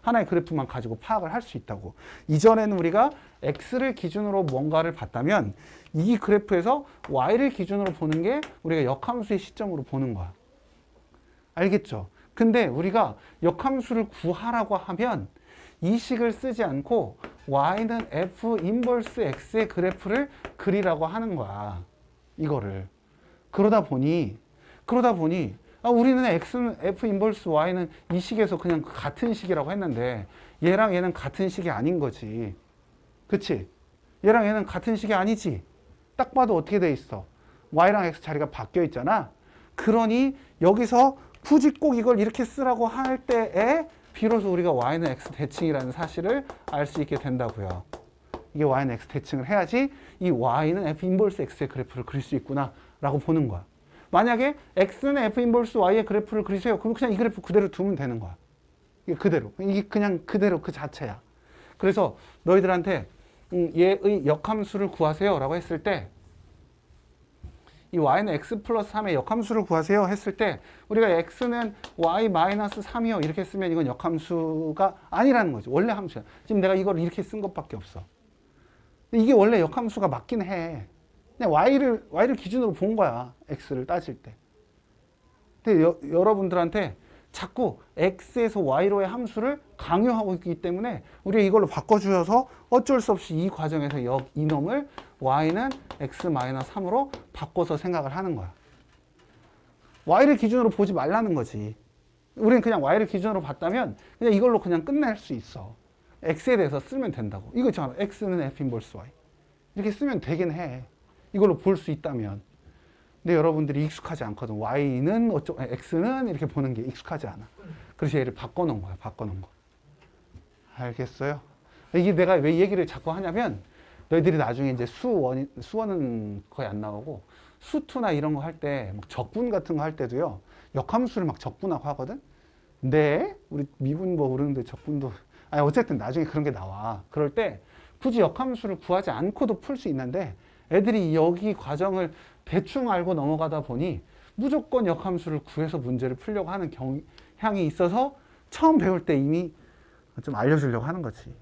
하나의 그래프만 가지고 파악을 할 수 있다고. 이전에는 우리가 x를 기준으로 뭔가를 봤다면 이 그래프에서 y를 기준으로 보는 게 우리가 역함수의 시점으로 보는 거야. 알겠죠? 근데 우리가 역함수를 구하라고 하면 이 식을 쓰지 않고 y는 f 인버스 x의 그래프를 그리라고 하는 거야. 이거를. 그러다 보니 우리는 x는 f 인버스 y는 이 식에서 그냥 같은 식이라고 했는데 얘랑 얘는 같은 식이 아닌 거지. 그치? 얘랑 얘는 같은 식이 아니지. 딱 봐도 어떻게 돼 있어? y랑 x 자리가 바뀌어 있잖아. 그러니 여기서 굳이 꼭 이걸 이렇게 쓰라고 할 때에 비로소 우리가 y는 x 대칭이라는 사실을 알 수 있게 된다고요. 이게 y는 x 대칭을 해야지 이 y는 f 인버스 x의 그래프를 그릴 수 있구나 라고 보는 거야. 만약에 x는 f 인버스 y의 그래프를 그리세요. 그럼 그냥 이 그래프 그대로 두면 되는 거야. 이게 그대로. 이게 그냥 그대로 그 자체야. 그래서 너희들한테 얘의 역함수를 구하세요 라고 했을 때 이 y는 x 플러스 3의 역함수를 구하세요 했을 때 우리가 x는 y 마이너스 3이요 이렇게 쓰면 이건 역함수가 아니라는 거죠. 원래 함수야. 지금 내가 이걸 이렇게 쓴 것밖에 없어. 이게 원래 역함수가 맞긴 해. 그냥 y를 기준으로 본 거야. x를 따질 때. 근데 여러분들한테 자꾸 x에서 y로의 함수를 강요하고 있기 때문에 우리가 이걸로 바꿔주셔서 어쩔 수 없이 이 과정에서 이놈을 y는 x-3으로 바꿔서 생각을 하는 거야. y를 기준으로 보지 말라는 거지. 우리는 그냥 y를 기준으로 봤다면 그냥 이걸로 그냥 끝낼 수 있어. x에 대해서 쓰면 된다고. 이거 있잖아. x는 f 인버스 y. 이렇게 쓰면 되긴 해. 이걸로 볼 수 있다면. 근데 여러분들이 익숙하지 않거든. y는 x는 이렇게 보는 게 익숙하지 않아. 그래서 얘를 바꿔놓은 거야. 바꿔놓은 거. 알겠어요? 이게 내가 왜 얘기를 자꾸 하냐면 너희들이 나중에 이제 수원은 거의 안 나오고 수투나 이런 거 할 때 적분 같은 거 할 때도요. 역함수를 막 적분하고 하거든. 근데 우리 미분모 그러는데 적분도 아니 어쨌든 나중에 그런 게 나와. 그럴 때 굳이 역함수를 구하지 않고도 풀 수 있는데 애들이 여기 과정을 대충 알고 넘어가다 보니 무조건 역함수를 구해서 문제를 풀려고 하는 경향이 있어서 처음 배울 때 이미 좀 알려주려고 하는 거지.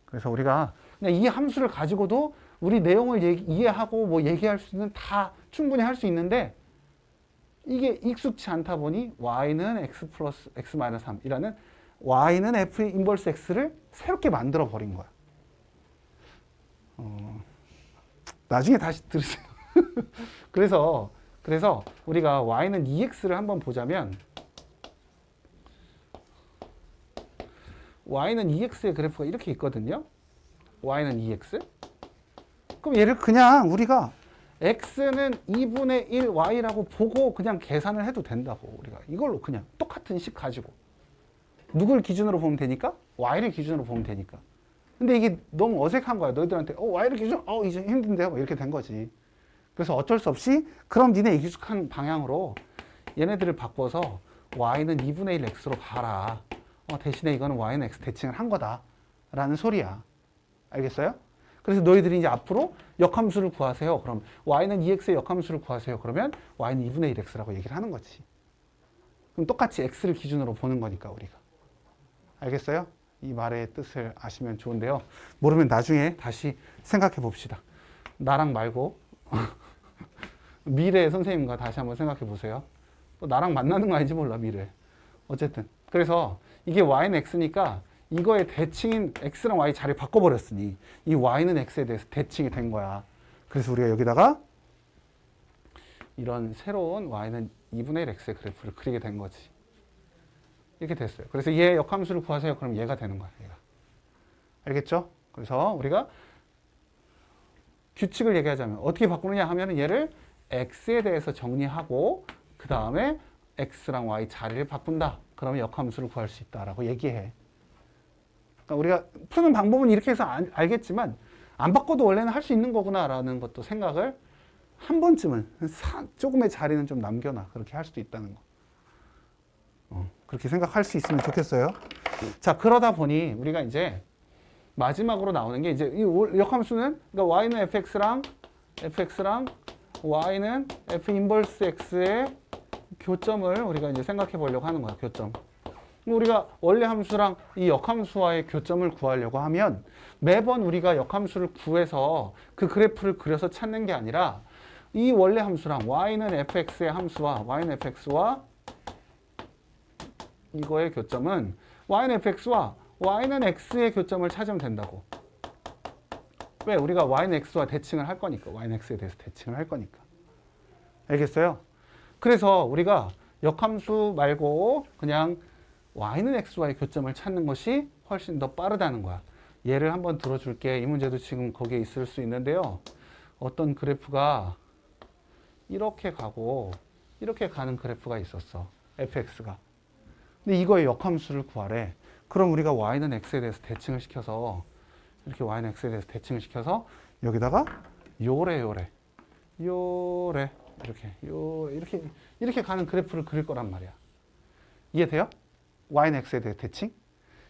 그래서 우리가 그냥 이 함수를 가지고도 우리 내용을 이해하고 뭐 얘기할 수 있는 다 충분히 할 수 있는데 이게 익숙치 않다 보니 y는 x 플러스 x 마이너스 3이라는 y는 f 인버스 x를 새롭게 만들어 버린 거야. 나중에 다시 들으세요. 그래서 우리가 y는 2x를 한번 보자면 y는 2x의 그래프가 이렇게 있거든요. y는 2x. 그럼 얘를 그냥 우리가 x는 2분의 1 y라고 보고 그냥 계산을 해도 된다고. 우리가 이걸로 그냥 똑같은 식 가지고 누굴 기준으로 보면 되니까? y를 기준으로 보면 되니까. 근데 이게 너무 어색한 거야. 너희들한테 y를 기준 이제 힘든데요. 이렇게 된 거지. 그래서 어쩔 수 없이 그럼 니네 익숙한 방향으로 얘네들을 바꿔서 y는 2분의 1 x로 봐라. 대신에 이거는 y는 x 대칭을 한 거다 라는 소리야. 알겠어요? 그래서 너희들이 이제 앞으로 역함수를 구하세요. 그럼 y는 2x의 역함수를 구하세요. 그러면 y는 2분의 1x라고 얘기를 하는 거지. 그럼 똑같이 x를 기준으로 보는 거니까 우리가. 알겠어요? 이 말의 뜻을 아시면 좋은데요. 모르면 나중에 다시 생각해 봅시다. 나랑 말고 미래의 선생님과 다시 한번 생각해 보세요. 또 나랑 만나는 거 아닌지 몰라 미래. 어쨌든 그래서 이게 y는 x니까 이거의 대칭인 x랑 y 자리를 바꿔버렸으니 이 y는 x에 대해서 대칭이 된 거야. 그래서 우리가 여기다가 이런 새로운 y는 2분의 1 x의 그래프를 그리게 된 거지. 이렇게 됐어요. 그래서 얘 역함수를 구하세요. 그럼 얘가 되는 거야. 얘가. 알겠죠? 그래서 우리가 규칙을 얘기하자면 어떻게 바꾸느냐 하면 얘를 x에 대해서 정리하고 그 다음에 x랑 y 자리를 바꾼다. 그러면 역함수를 구할 수 있다라고 얘기해. 그러니까 우리가 푸는 방법은 이렇게 해서 알겠지만 안 바꿔도 원래는 할 수 있는 거구나라는 것도 생각을 한 번쯤은 조금의 자리는 좀 남겨놔. 그렇게 할 수도 있다는 거. 그렇게 생각할 수 있으면 좋겠어요. 자, 그러다 보니 우리가 이제 마지막으로 나오는 게 이제 이 역함수는 그러니까 y는 fx랑 y는 f 인버스 x의 교점을 우리가 이제 생각해 보려고 하는 거야. 교점. 우리가 원래 함수랑 이 역함수와의 교점을 구하려고 하면 매번 우리가 역함수를 구해서 그 그래프를 그려서 찾는 게 아니라 이 원래 함수랑 y는 fx의 함수와 y는 fx와 이거의 교점은 y는 fx와 y는 x의 교점을 찾으면 된다고. 왜? 우리가 y는 x와 대칭을 할 거니까. y는 x에 대해서 대칭을 할 거니까. 알겠어요? 그래서 우리가 역함수 말고 그냥 y는 x와의 교점을 찾는 것이 훨씬 더 빠르다는 거야. 예를 한번 들어줄게. 이 문제도 지금 거기에 있을 수 있는데요. 어떤 그래프가 이렇게 가고 이렇게 가는 그래프가 있었어. fx가. 근데 이거의 역함수를 구하래. 그럼 우리가 y는 x에 대해서 대칭을 시켜서 이렇게 y는 x에 대해서 대칭을 시켜서 여기다가 요래 이렇게 가는 그래프를 그릴 거란 말이야. 이해돼요? y는 x에 대해 대칭?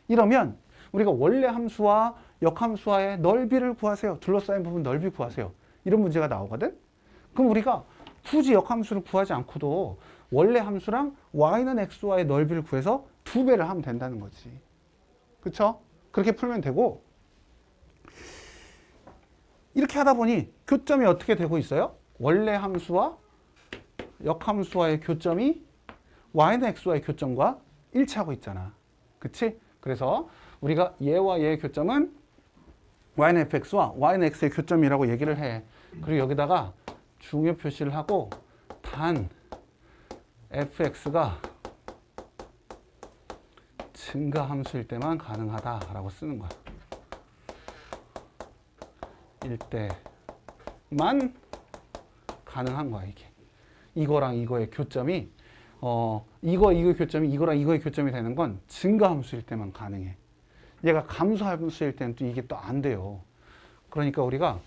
이러면 우리가 원래 함수와 역함수와의 넓이를 구하세요. 둘러싸인 부분 넓이 구하세요. 이런 문제가 나오거든. 그럼 우리가 굳이 역함수를 구하지 않고도 원래 함수랑 y는 x와의 넓이를 구해서 2배를 하면 된다는 거지. 그쵸? 그렇게 풀면 되고, 이렇게 하다 보니 교점이 어떻게 되고 있어요? 원래 함수와 역함수와의 교점이 y는 x와의 교점과 일치하고 있잖아. 그치? 그래서 우리가 얘와 얘의 교점은 y는 fx와 y는 x의 교점이라고 얘기를 해. 그리고 여기다가 중요 표시를 하고 단 fx가 증가함수일 때만 가능하다라고 쓰는 거야. 일 때만 가능한 거야, 이게. 이거랑 이거의 교점이 이거의 교점이 이거랑 이거의 교점이 되는 건 증가함수일 때만 가능해. 얘가 감소함수일 때는 또 이게 또 안 돼요. 그러니까 우리가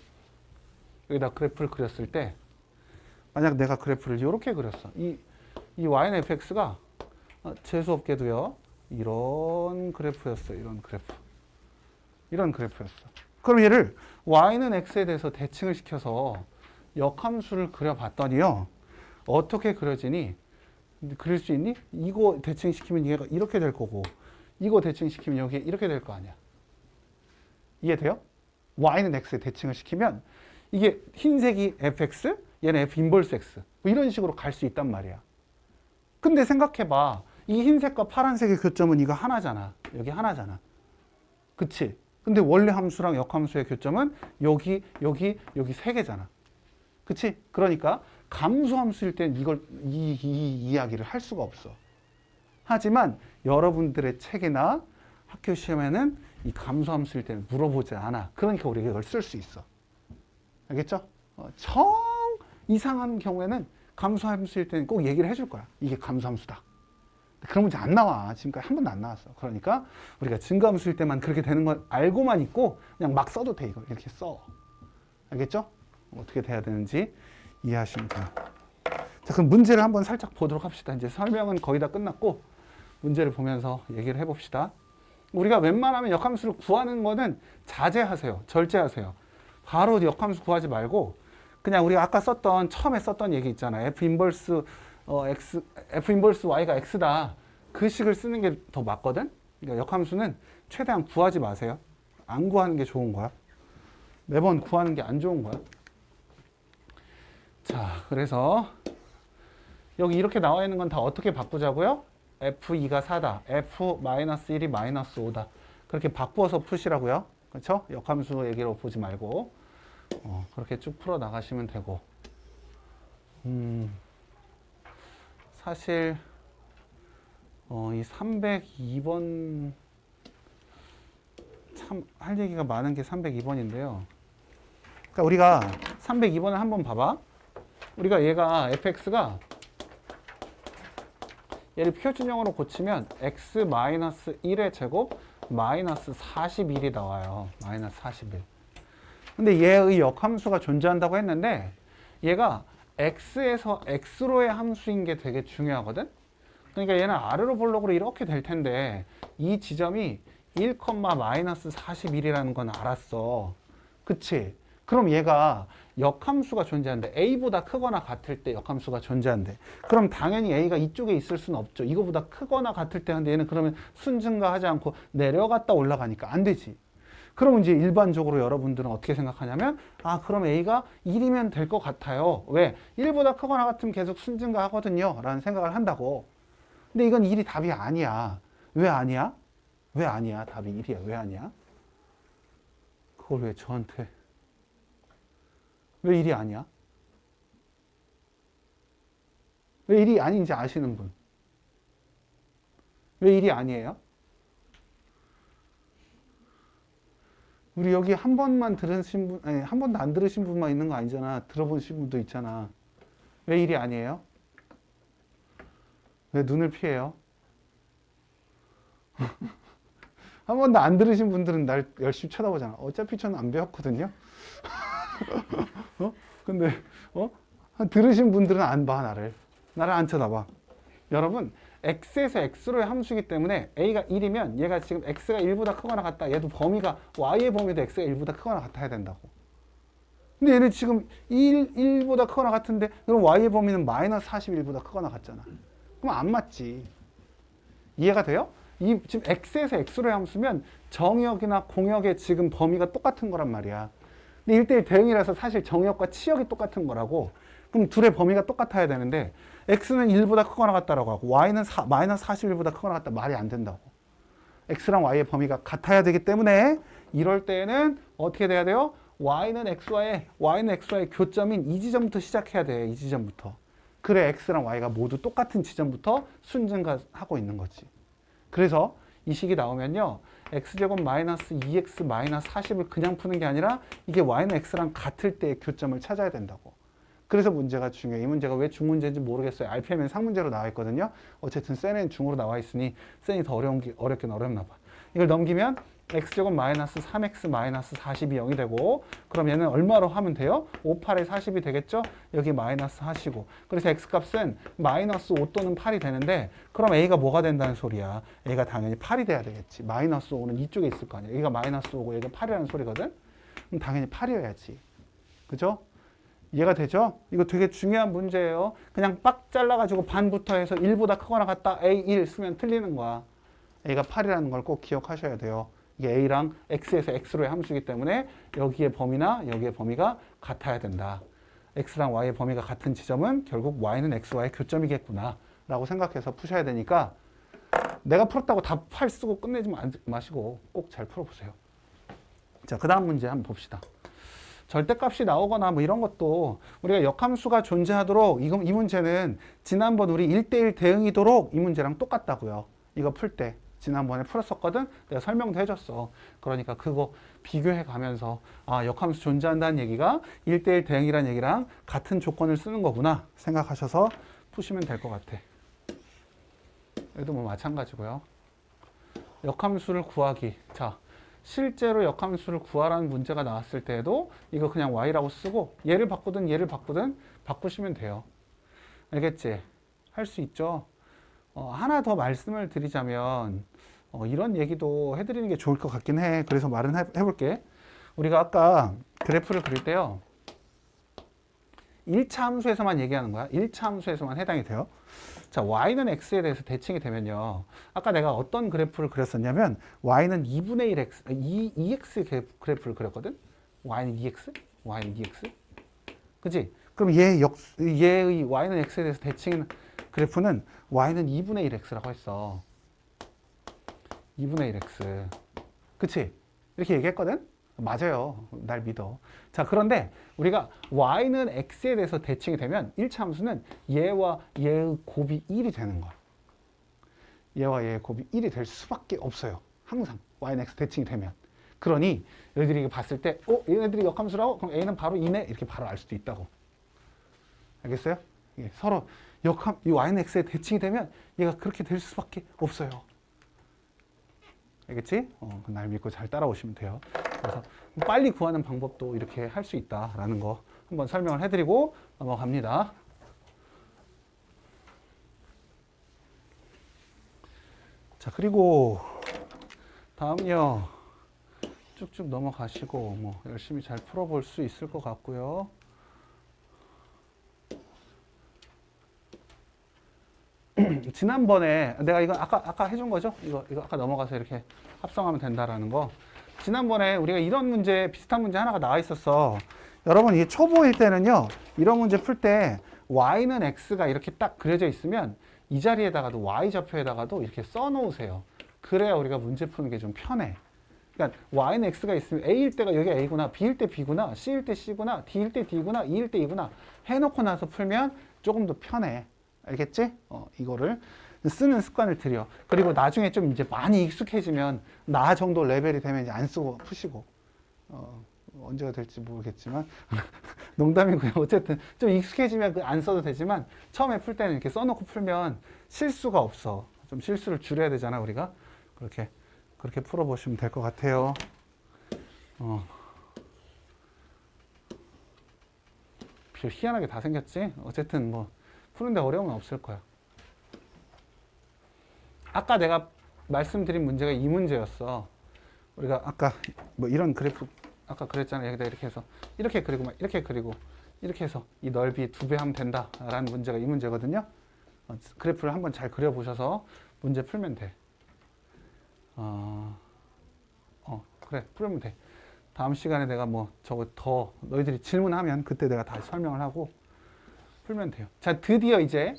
여기다 그래프를 그렸을 때 만약 내가 그래프를 이렇게 그렸어. 이 y는 fx가 재수없게도요. 이런 그래프였어. 이런 그래프. 이런 그래프였어. 그럼 얘를 y는 x에 대해서 대칭을 시켜서 역함수를 그려봤더니요. 어떻게 그려지니? 그릴 수 있니? 이거 대칭시키면 얘가 이렇게 될 거고 이거 대칭시키면 여기 이렇게 될 거 아니야. 이해돼요? y는 x에 대칭을 시키면 이게 흰색이 fx, 얘는 f 인버스 x 뭐 이런 식으로 갈 수 있단 말이야. 근데 생각해봐. 이 흰색과 파란색의 교점은 이거 하나잖아. 여기 하나잖아. 그치? 근데 원래 함수랑 역함수의 교점은 여기 세 개잖아. 그치? 그러니까 감소함수일 땐 이 이야기를 할 수가 없어. 하지만 여러분들의 책이나 학교 시험에는 이 감소함수일 때는 물어보지 않아. 그러니까 우리가 이걸 쓸 수 있어. 알겠죠? 정 이상한 경우에는 감소함수일 때는 꼭 얘기를 해줄 거야. 이게 감소함수다. 그런 문제 안 나와. 지금까지 한 번도 안 나왔어. 그러니까 우리가 증가함수일 때만 그렇게 되는 걸 알고만 있고 그냥 막 써도 돼. 이걸 이렇게 써. 알겠죠? 어떻게 돼야 되는지 이해하시면 돼요. 자, 그럼 문제를 한번 살짝 보도록 합시다. 이제 설명은 거의 다 끝났고 문제를 보면서 얘기를 해봅시다. 우리가 웬만하면 역함수를 구하는 거는 자제하세요. 절제하세요. 바로 역함수 구하지 말고 그냥 우리가 아까 처음에 썼던 얘기 있잖아요. f 인버스 y가 x다. 그 식을 쓰는 게 더 맞거든. 그러니까 역함수는 최대한 구하지 마세요. 안 구하는 게 좋은 거야. 매번 구하는 게 안 좋은 거야. 자, 그래서 여기 이렇게 나와 있는 건 다 어떻게 바꾸자고요? f2가 4다. f-1이 -5다. 그렇게 바꾸어서 푸시라고요. 그렇죠? 역함수 얘기로 보지 말고 그렇게 쭉 풀어 나가시면 되고 사실 이 302번 참 할 얘기가 많은 게 302번인데요. 그러니까 우리가 302번을 한번 봐봐. 우리가 얘가 fx가 얘를 표준형으로 고치면 x-1의 제곱 마이너스 41이 나와요. 마이너스 41. 근데 얘의 역함수가 존재한다고 했는데 얘가 x에서 x로의 함수인 게 되게 중요하거든. 그러니까 얘는 아래로 볼록으로 이렇게 될 텐데 이 지점이 1, 마이너스 41이라는 건 알았어. 그치? 그럼 얘가 역함수가 존재한대. a보다 크거나 같을 때 역함수가 존재한대. 그럼 당연히 a가 이쪽에 있을 수는 없죠. 이거보다 크거나 같을 때 하는데 얘는 그러면 순증가하지 않고 내려갔다 올라가니까 안 되지. 그럼 이제 일반적으로 여러분들은 어떻게 생각하냐면 그럼 a가 1이면 될 것 같아요. 왜? 1보다 크거나 같으면 계속 순증가 하거든요. 라는 생각을 한다고. 근데 이건 1이 답이 아니야. 왜 아니야? 왜 아니야? 답이 1이야. 왜 아니야? 그걸 왜 저한테 왜 1이 아니야? 왜 1이 아닌지 아시는 분? 왜 1이 아니에요? 우리 여기 한 번만 들으신 분, 아니, 한 번도 안 들으신 분만 있는 거 아니잖아. 들어보신 분도 있잖아. 왜 1이 아니에요? 왜 눈을 피해요? 한 번도 안 들으신 분들은 날 열심히 쳐다보잖아. 어차피 저는 안 배웠거든요. 근데 들으신 분들은 안 봐, 나를 안 쳐다봐. 여러분 x에서 x로의 함수이기 때문에 a가 1이면 얘가 지금 x가 1보다 크거나 같다. 얘도 범위가 y의 범위도 x가 1보다 크거나 같아야 된다고. 근데 얘는 지금 1보다 크거나 같은데 그럼 y의 범위는 마이너스 41보다 크거나 같잖아. 그럼 안 맞지. 이해가 돼요? 이 지금 x에서 x로의 함수면 정역이나 공역의 지금 범위가 똑같은 거란 말이야. 근데 1대1 대응이라서 사실 정역과 치역이 똑같은 거라고. 그럼 둘의 범위가 똑같아야 되는데 x는 1보다 크거나 같다라고 하고 y는 마이너스 41보다 크거나 같다. 말이 안 된다고. x랑 y의 범위가 같아야 되기 때문에 이럴 때에는 어떻게 돼야 돼요? y는 x와의 교점인 이 지점부터 시작해야 돼. 이 지점부터. 그래 x랑 y가 모두 똑같은 지점부터 순증가하고 있는 거지. 그래서 이 식이 나오면요. x제곱 마이너스 2x 마이너스 40을 그냥 푸는 게 아니라 이게 y는 x랑 같을 때의 교점을 찾아야 된다고. 그래서 문제가 중요해. 이 문제가 왜 중문제인지 모르겠어요. RPM은 상문제로 나와 있거든요. 어쨌든 센은 중으로 나와 있으니 센이 더 어렵긴 어렵나 봐. 이걸 넘기면 x제곱 마이너스 3x 마이너스 40이 0이 되고 그럼 얘는 얼마로 하면 돼요? 5, 8에 40이 되겠죠? 여기 마이너스 하시고 그래서 x값은 마이너스 5 또는 8이 되는데 그럼 a가 뭐가 된다는 소리야? a가 당연히 8이 돼야 되겠지. 마이너스 5는 이쪽에 있을 거 아니야. 여기가 마이너스 5고 여기가 8이라는 소리거든? 그럼 당연히 8이어야지. 그죠? 이해가 되죠? 이거 되게 중요한 문제예요. 그냥 빡 잘라가지고 반부터 해서 1보다 크거나 같다 A1 쓰면 틀리는 거야. A가 8이라는 걸 꼭 기억하셔야 돼요. 이게 A랑 X에서 X로의 함수이기 때문에 여기의 범위나 여기의 범위가 같아야 된다. X랑 Y의 범위가 같은 지점은 결국 Y는 X와의 교점이겠구나 라고 생각해서 푸셔야 되니까 내가 풀었다고 다 8 쓰고 끝내지 마시고 꼭 잘 풀어보세요. 자, 그 다음 문제 한번 봅시다. 절대값이 나오거나 뭐 이런 것도 우리가 역함수가 존재하도록 이 문제는 지난번 우리 1대1 대응이도록 이 문제랑 똑같다고요. 이거 풀 때 지난번에 풀었었거든. 내가 설명도 해줬어. 그러니까 그거 비교해 가면서 아 역함수 존재한다는 얘기가 1대1 대응이라는 얘기랑 같은 조건을 쓰는 거구나 생각하셔서 푸시면 될 것 같아. 얘도 뭐 마찬가지고요. 역함수를 구하기. 자, 실제로 역함수를 구하라는 문제가 나왔을 때에도 이거 그냥 y라고 쓰고 얘를 바꾸든 바꾸시면 돼요. 알겠지? 할 수 있죠? 하나 더 말씀을 드리자면 이런 얘기도 해드리는 게 좋을 것 같긴 해. 그래서 말은 해볼게. 우리가 아까 그래프를 그릴 때요. 1차 함수에서만 얘기하는 거야. 1차 함수에서만 해당이 돼요. 자, y는 x에 대해서 대칭이 되면요. 아까 내가 어떤 그래프를 그렸었냐면 y는 2분의 1x, 2x 그래프를 그렸거든. y는 2x, y는 2x. 그치? 그럼 얘의 y는 x에 대해서 대칭인 그래프는 y는 2분의 1x라고 했어. 2분의 1x. 그치? 이렇게 얘기했거든? 맞아요. 날 믿어. 자, 그런데 우리가 y는 x에 대해서 대칭이 되면 1차 함수는 얘와 얘의 곱이 1이 되는 거야. 얘와 얘의 곱이 1이 될 수밖에 없어요. 항상 y는 x 대칭이 되면. 그러니 얘들이 봤을 때 얘네들이 역함수라고? 그럼 a는 바로 2네? 이렇게 바로 알 수도 있다고. 알겠어요? 서로 이 y는 x에 대칭이 되면 얘가 그렇게 될 수밖에 없어요. 알겠지? 날 믿고 잘 따라오시면 돼요. 그래서 빨리 구하는 방법도 이렇게 할 수 있다라는 거 한번 설명을 해드리고 넘어갑니다. 자, 그리고 다음요. 쭉쭉 넘어가시고 뭐 열심히 잘 풀어볼 수 있을 것 같고요. 지난번에 내가 이거 아까 해준 거죠? 이거 아까 넘어가서 이렇게 합성하면 된다라는 거. 지난번에 우리가 이런 문제, 비슷한 문제 하나가 나와 있었어. 여러분, 이게 초보일 때는요, 이런 문제 풀 때 y는 x가 이렇게 딱 그려져 있으면 이 자리에다가도 y좌표에다가도 이렇게 써 놓으세요. 그래야 우리가 문제 푸는 게 좀 편해. 그러니까 y는 x가 있으면 a일 때가 여기 a구나, b일 때 b구나, c일 때 c구나, d일 때 d구나, e일 때 e구나 해놓고 나서 풀면 조금 더 편해. 알겠지? 이거를 쓰는 습관을 들여. 그리고 나중에 좀 이제 많이 익숙해지면 나 정도 레벨이 되면 이제 안 쓰고 푸시고. 언제가 될지 모르겠지만 농담이고요. 어쨌든 좀 익숙해지면 안 써도 되지만 처음에 풀 때는 이렇게 써놓고 풀면 실수가 없어. 좀 실수를 줄여야 되잖아 우리가. 그렇게 풀어보시면 될 것 같아요. 희한하게 다 생겼지? 어쨌든 뭐 푸는데 어려움은 없을 거야. 아까 내가 말씀드린 문제가 이 문제였어. 우리가 아까 뭐 이런 그래프 아까 그랬잖아요. 여기다 이렇게 해서 이렇게 그리고 막 이렇게 그리고 이렇게 해서 이 넓이 2배 하면 된다라는 문제가 이 문제거든요. 그래프를 한번 잘 그려보셔서 문제 풀면 돼. 그래 풀면 돼. 다음 시간에 내가 뭐 저거 더 너희들이 질문하면 그때 내가 다시 설명을 하고 풀면 돼요. 자, 드디어 이제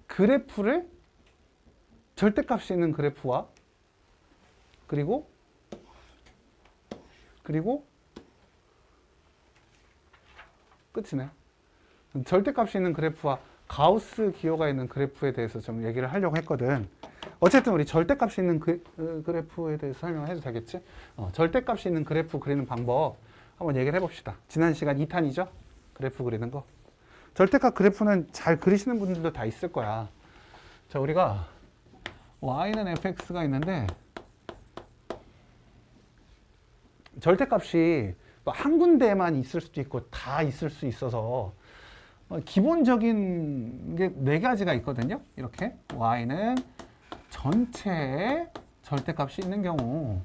그래프를 절대값이 있는 그래프와 그리고 끝이네. 절대값이 있는 그래프와 가우스 기호가 있는 그래프에 대해서 좀 얘기를 하려고 했거든. 어쨌든 우리 절대값이 있는 그래프에 대해서 설명을 해도 되겠지? 절대값이 있는 그래프 그리는 방법 한번 얘기를 해봅시다. 지난 시간 2탄이죠? 그래프 그리는 거. 절대값 그래프는 잘 그리시는 분들도 다 있을 거야. 자, 우리가 y는 fx가 있는데 절대값이 한 군데에만 있을 수도 있고 다 있을 수 있어서 기본적인 게 4가지가 있거든요. 이렇게 y는 전체에 절대값이 있는 경우,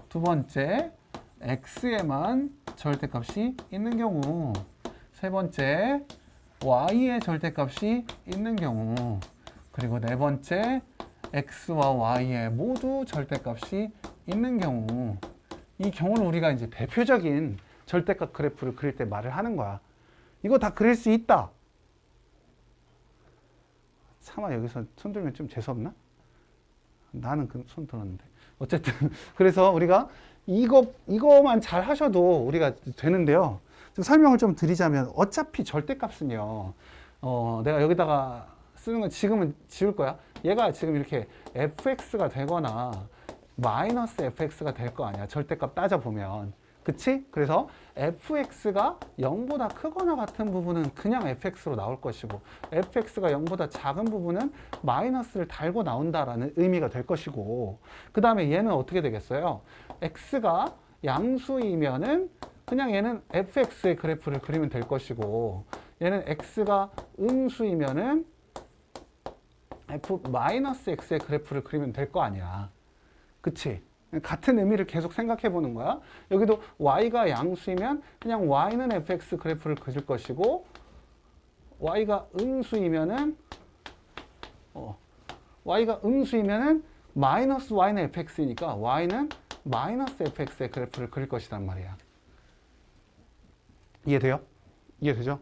두 번째 x에만 절대값이 있는 경우, 세 번째 y의 절대값이 있는 경우, 그리고 네 번째 x와 y의 모두 절대값이 있는 경우. 이 경우는 우리가 이제 대표적인 절대값 그래프를 그릴 때 말을 하는 거야. 이거 다 그릴 수 있다. 차마 여기서 손 들면 좀 재수없나? 나는 그 손 들었는데. 어쨌든 그래서 우리가 이거만 잘 하셔도 우리가 되는데요. 좀 설명을 좀 드리자면 어차피 절대값은요. 내가 여기다가 쓰는 건 지금은 지울 거야. 얘가 지금 이렇게 fx가 되거나 마이너스 fx가 될 거 아니야. 절대값 따져보면. 그치? 그래서 fx가 0보다 크거나 같은 부분은 그냥 fx로 나올 것이고 fx가 0보다 작은 부분은 마이너스를 달고 나온다라는 의미가 될 것이고 그 다음에 얘는 어떻게 되겠어요? x가 양수이면은 그냥 얘는 fx의 그래프를 그리면 될 것이고 얘는 x가 음수이면은 f-x의 그래프를 그리면 될 거 아니야. 그치? 같은 의미를 계속 생각해 보는 거야. 여기도 y가 양수이면 그냥 y는 fx 그래프를 그릴 것이고 y가 음수이면은 마이너스 y는 fx이니까 y는 마이너스 fx의 그래프를 그릴 것이란 말이야. 이해돼요? 이해되죠?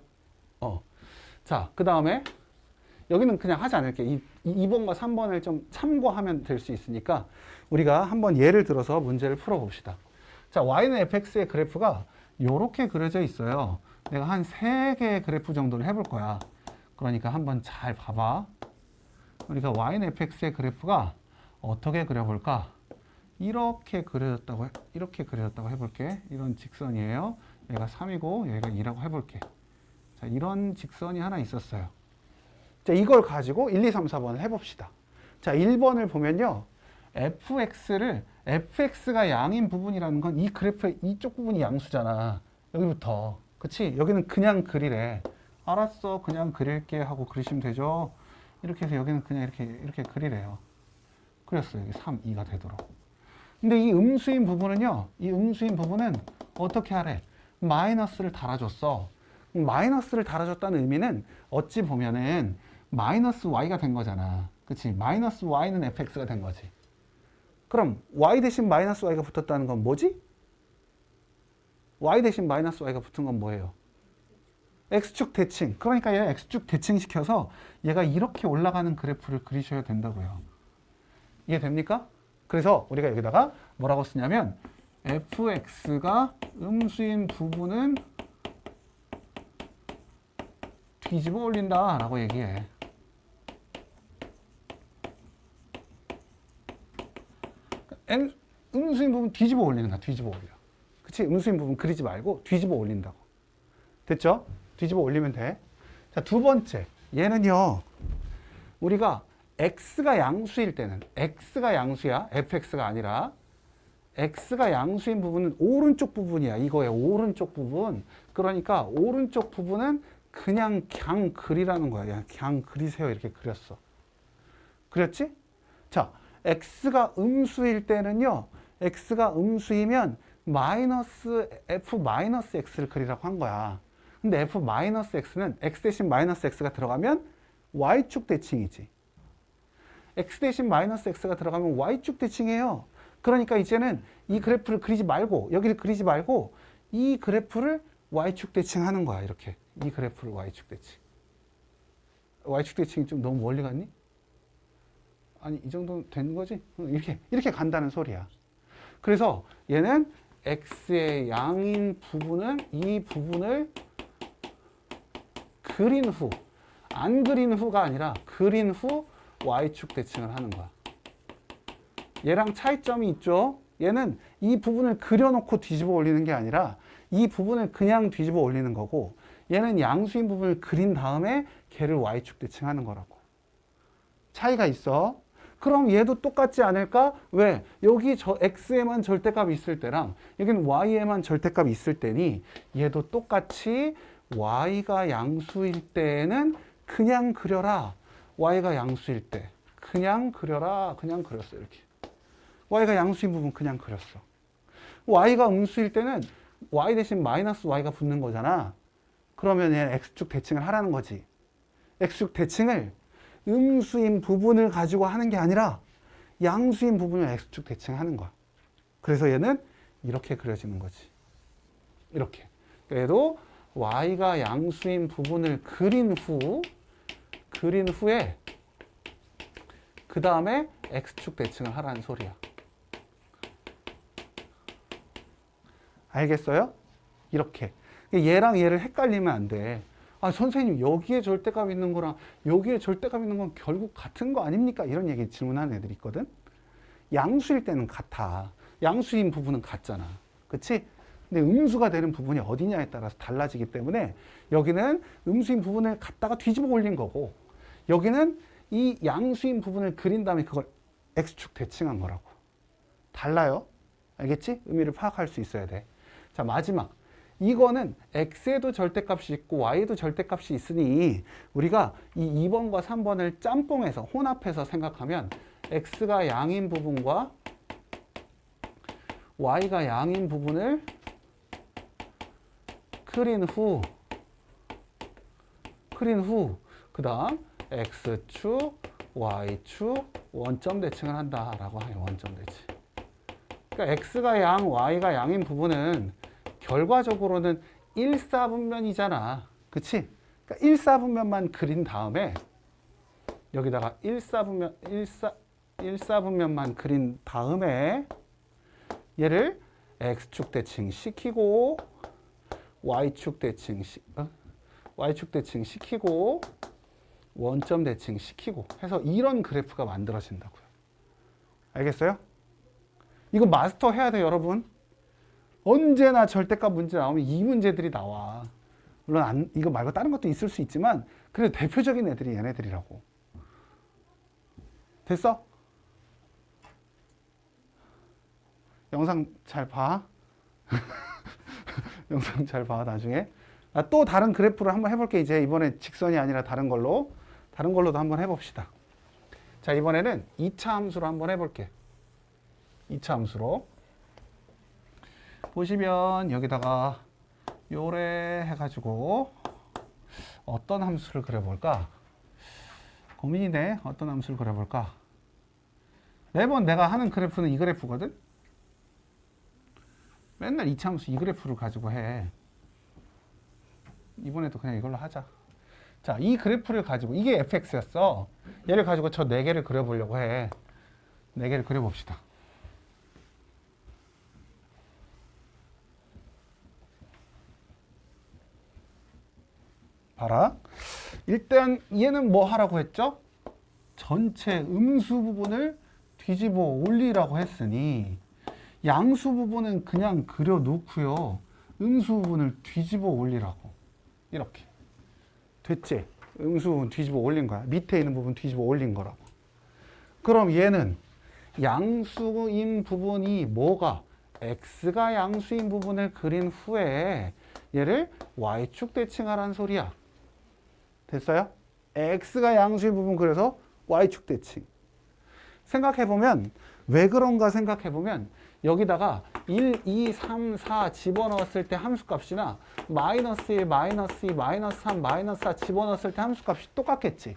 자, 그 다음에 여기는 그냥 하지 않을게. 2번과 3번을 좀 참고하면 될 수 있으니까 우리가 한번 예를 들어서 문제를 풀어봅시다. 자, y는 fx의 그래프가 이렇게 그려져 있어요. 내가 한 3개의 그래프 정도를 해볼 거야. 그러니까 한번 잘 봐봐. 우리가 y는 fx의 그래프가 어떻게 그려볼까? 이렇게 그려졌다고 해볼게. 이런 직선이에요. 얘가 3이고 얘가 2라고 해볼게. 자, 이런 직선이 하나 있었어요. 자, 이걸 가지고 1, 2, 3, 4번을 해봅시다. 자, 1번을 보면요. fx가 양인 부분이라는 건 이 그래프의 이쪽 부분이 양수잖아. 여기부터. 그치? 여기는 그냥 그리래. 알았어. 그냥 그릴게 하고 그리시면 되죠. 이렇게 해서 여기는 그냥 이렇게 그리래요. 그렸어요. 여기 3, 2가 되도록. 근데 이 음수인 부분은요. 이 음수인 부분은 어떻게 하래? 마이너스를 달아줬어. 마이너스를 달아줬다는 의미는 어찌 보면은 마이너스 y가 된 거잖아. 그치? 마이너스 y는 fx가 된 거지. 그럼 y 대신 마이너스 y가 붙었다는 건 뭐지? y 대신 마이너스 y가 붙은 건 뭐예요? x축 대칭. 그러니까 얘 x축 대칭시켜서 얘가 이렇게 올라가는 그래프를 그리셔야 된다고요. 이해됩니까? 그래서 우리가 여기다가 뭐라고 쓰냐면 fx가 음수인 부분은 뒤집어 올린다 라고 얘기해. 음수인 부분 뒤집어 올리는 거야. 뒤집어 올려. 그치? 음수인 부분 그리지 말고 뒤집어 올린다고. 됐죠? 뒤집어 올리면 돼. 자, 두 번째. 얘는요. 우리가 x가 양수일 때는 x가 양수야. fx가 아니라 x가 양수인 부분은 오른쪽 부분이야. 이거의 오른쪽 부분. 그러니까 오른쪽 부분은 그냥 그리라는 거야. 그냥 그리세요. 이렇게 그렸어. 그렸지? 자, x가 음수일 때는요. x가 음수이면 마이너스 f 마이너스 x를 그리라고 한 거야. 근데 f 마이너스 x는 x 대신 마이너스 x가 들어가면 y축 대칭이지. x 대신 마이너스 x가 들어가면 y축 대칭이에요. 그러니까 이제는 이 그래프를 그리지 말고 여기를 그리지 말고 이 그래프를 y축 대칭하는 거야. 이렇게 이 그래프를 y축 대칭. y축 대칭이 좀 너무 멀리 갔니? 아니 이 정도 되는 거지? 이렇게 간다는 소리야. 그래서 얘는 x의 양인 부분은 이 부분을 그린 후, 안 그린 후가 아니라 그린 후 y축 대칭을 하는 거야. 얘랑 차이점이 있죠? 얘는 이 부분을 그려놓고 뒤집어 올리는 게 아니라 이 부분을 그냥 뒤집어 올리는 거고, 얘는 양수인 부분을 그린 다음에 걔를 y축 대칭하는 거라고. 차이가 있어. 그럼 얘도 똑같지 않을까? 왜? 여기 저 x에만 절대값이 있을 때랑 여기는 y에만 절대값이 있을 때니 얘도 똑같이 y가 양수일 때는 그냥 그려라. y가 양수일 때 그냥 그려라. 그냥 그렸어. 이렇게. y가 양수인 부분 그냥 그렸어. y가 음수일 때는 y 대신 마이너스 y가 붙는 거잖아. 그러면 얘는 x축 대칭을 하라는 거지. x축 대칭을 음수인 부분을 가지고 하는 게 아니라 양수인 부분을 x축 대칭하는 거야. 그래서 얘는 이렇게 그려지는 거지. 이렇게. 얘도 y가 양수인 부분을 그린 후에 그 다음에 x축 대칭을 하라는 소리야. 알겠어요? 이렇게. 얘랑 얘를 헷갈리면 안 돼. 아, 선생님, 여기에 절대값 있는 거랑 여기에 절대값 있는 건 결국 같은 거 아닙니까? 이런 얘기 질문하는 애들이 있거든. 양수일 때는 같아. 양수인 부분은 같잖아. 그치? 근데 음수가 되는 부분이 어디냐에 따라서 달라지기 때문에 여기는 음수인 부분을 갖다가 뒤집어 올린 거고, 여기는 이 양수인 부분을 그린 다음에 그걸 x축 대칭한 거라고. 달라요. 알겠지? 의미를 파악할 수 있어야 돼. 자, 마지막. 이거는 x에도 절대값이 있고 y에도 절대값이 있으니 우리가 이 2번과 3번을 짬뽕해서 혼합해서 생각하면 x가 양인 부분과 y가 양인 부분을 그린 후 그 다음 x축, y축 원점 대칭을 한다라고 해요. 원점 대칭. 그러니까 x가 양, y가 양인 부분은 결과적으로는 1사분면이잖아. 그치? 그러니까 1사분면만 그린 다음에 여기다가 1사분면만 그린 다음에 얘를 x축 대칭 시키고 y축 대칭 시키고 원점 대칭 시키고 해서 이런 그래프가 만들어진다고요. 알겠어요? 이거 마스터 해야 돼요, 여러분. 언제나 절대값 문제 나오면 이 문제들이 나와. 물론 이거 말고 다른 것도 있을 수 있지만 그래도 대표적인 애들이 얘네들이라고. 됐어? 영상 잘 봐. 영상 잘 봐, 나중에. 또 다른 그래프를 한번 해볼게. 이제 이번에 직선이 아니라 다른 걸로도 한번 해봅시다. 자, 이번에는 2차 함수로 한번 해볼게. 2차 함수로. 보시면 여기다가 요래 해가지고 어떤 함수를 그려볼까? 고민이네. 어떤 함수를 그려볼까? 매번 내가 하는 그래프는 이 그래프거든? 맨날 2차 함수 이 그래프를 가지고 해. 이번에도 그냥 이걸로 하자. 자, 이 그래프를 가지고, 이게 fx였어. 얘를 가지고 저 4개를 그려보려고 해. 4개를 그려봅시다. 봐라. 일단 얘는 뭐 하라고 했죠? 전체 음수 부분을 뒤집어 올리라고 했으니 양수 부분은 그냥 그려 놓고요. 음수 부분을 뒤집어 올리라고. 이렇게. 됐지? 음수 부분 뒤집어 올린 거야. 밑에 있는 부분 뒤집어 올린 거라고. 그럼 얘는 양수인 부분이 뭐가? x가 양수인 부분을 그린 후에 얘를 y축 대칭하라는 소리야. 됐어요? x가 양수인 부분 그래서 y축 대칭. 생각해보면 왜 그런가 생각해보면 여기다가 1, 2, 3, 4 집어넣었을 때 함수값이나 마이너스 1, 마이너스 2, 마이너스 3, 마이너스 4 집어넣었을 때 함수값이 똑같겠지.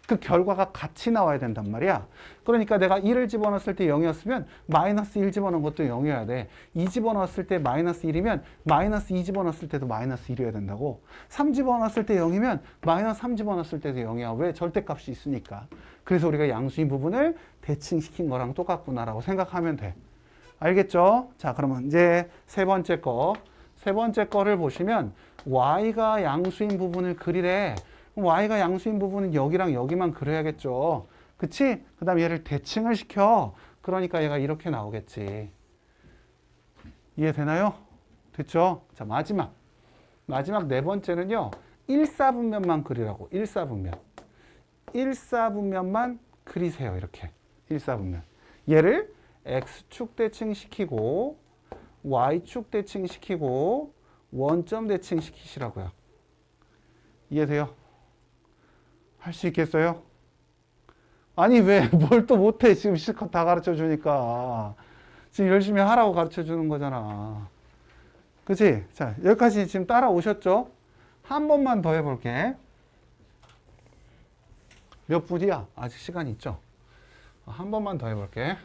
그 결과가 같이 나와야 된단 말이야. 그러니까 내가 1을 집어넣었을 때 0이었으면 마이너스 1 집어넣은 것도 0이어야 돼. 2 집어넣었을 때 마이너스 1이면 마이너스 2 집어넣었을 때도 마이너스 1이어야 된다고. 3 집어넣었을 때 0이면 마이너스 3 집어넣었을 때도 0이야. 왜? 절대값이 있으니까. 그래서 우리가 양수인 부분을 대칭시킨 거랑 똑같구나라고 생각하면 돼. 알겠죠? 자, 그러면 이제 세 번째 거를 보시면 y가 양수인 부분을 그리래. y가 양수인 부분은 여기랑 여기만 그려야겠죠. 그치? 그 다음에 얘를 대칭을 시켜. 그러니까 얘가 이렇게 나오겠지. 이해되나요? 됐죠? 자, 마지막 네 번째는요. 1사분면만 그리라고. 1사분면. 1사분면만 그리세요. 이렇게. 1사분면. 얘를 x축 대칭시키고 y축 대칭시키고 원점 대칭시키시라고요. 이해돼요? 할 수 있겠어요? 아니 왜 뭘 또 못해. 지금 실컷 다 가르쳐 주니까. 지금 열심히 하라고 가르쳐 주는 거잖아. 그치? 자, 여기까지 지금 따라오셨죠? 한 번만 더 해볼게. 몇 분이야? 아직 시간이 있죠? 한 번만 더 해볼게.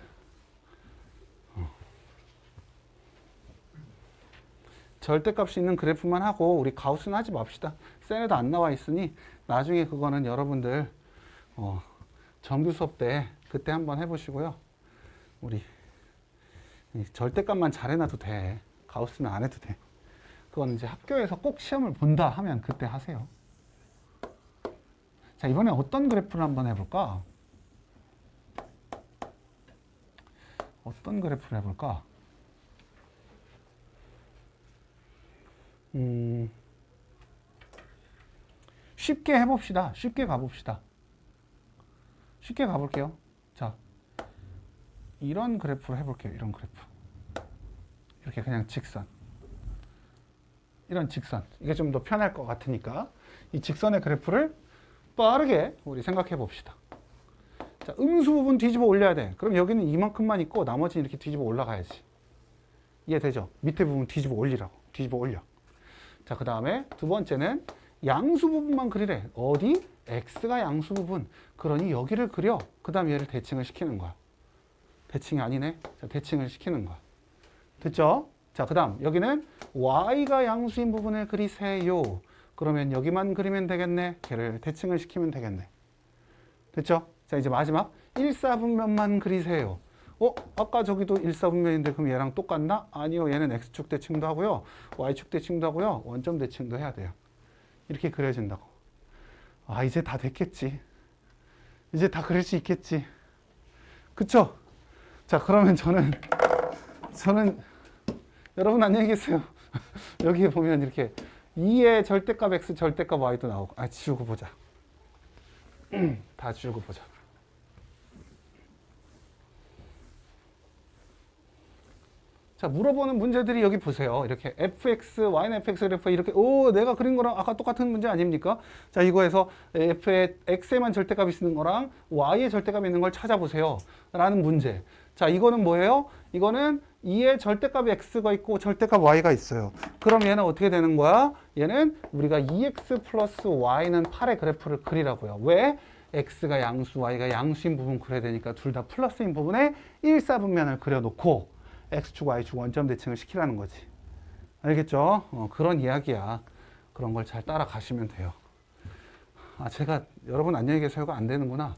절대값이 있는 그래프만 하고 우리 가우스는 하지 맙시다. 셀에도 안 나와 있으니 나중에 그거는 여러분들 정규 수업 때 그때 한번 해보시고요. 우리 절대값만 잘 해놔도 돼. 가우스는 안 해도 돼. 그건 이제 학교에서 꼭 시험을 본다 하면 그때 하세요. 자, 이번에 어떤 그래프를 한번 해볼까? 어떤 그래프를 해볼까? 쉽게 해봅시다. 쉽게 가봅시다. 쉽게 가볼게요. 자, 이런 그래프를 해볼게요. 이런 그래프. 이렇게 그냥 직선. 이런 직선. 이게 좀 더 편할 것 같으니까 이 직선의 그래프를 빠르게 우리 생각해 봅시다. 자, 음수 부분 뒤집어 올려야 돼. 그럼 여기는 이만큼만 있고 나머지는 이렇게 뒤집어 올라가야지. 이해되죠? 밑에 부분 뒤집어 올리라고. 뒤집어 올려. 자, 그 다음에 두 번째는 양수 부분만 그리래. 어디? x가 양수 부분. 그러니 여기를 그려. 그 다음에 얘를 대칭을 시키는 거야. 대칭이 아니네. 자, 대칭을 시키는 거야. 됐죠? 자, 그 다음 여기는 y가 양수인 부분을 그리세요. 그러면 여기만 그리면 되겠네. 걔를 대칭을 시키면 되겠네. 됐죠? 자, 이제 마지막 1사분면만 그리세요. 아까 저기도 1사분면인데 그럼 얘랑 똑같나? 아니요. 얘는 x축 대칭도 하고요. y축 대칭도 하고요. 원점 대칭도 해야 돼요. 이렇게 그려진다고. 아, 이제 다 됐겠지. 이제 다 그릴 수 있겠지. 그쵸? 자, 그러면 저는 여러분 안녕히 계세요. 여기에 보면 이렇게 2의 절대값 x, 절대값 y도 나오고. 아, 지우고 보자. 다 지우고 보자. 자, 물어보는 문제들이 여기 보세요. 이렇게 fx, y는 fx 그래프 이렇게 내가 그린 거랑 아까 똑같은 문제 아닙니까? 자, 이거에서 f의 x에만 절대값이 있는 거랑 y에 절대값이 있는 걸 찾아보세요. 라는 문제. 자, 이거는 뭐예요? 이거는 2의 절대값이 x가 있고 절대값 y가 있어요. 그럼 얘는 어떻게 되는 거야? 얘는 우리가 2x 플러스 y는 8의 그래프를 그리라고요. 왜? x가 양수, y가 양수인 부분 그려야 되니까 둘 다 플러스인 부분에 1사분면을 그려놓고 x축, y축 원점 대칭을 시키라는 거지. 알겠죠? 그런 이야기야. 그런 걸 잘 따라가시면 돼요. 아, 제가 여러분 안녕히 계세요가 안 되는구나.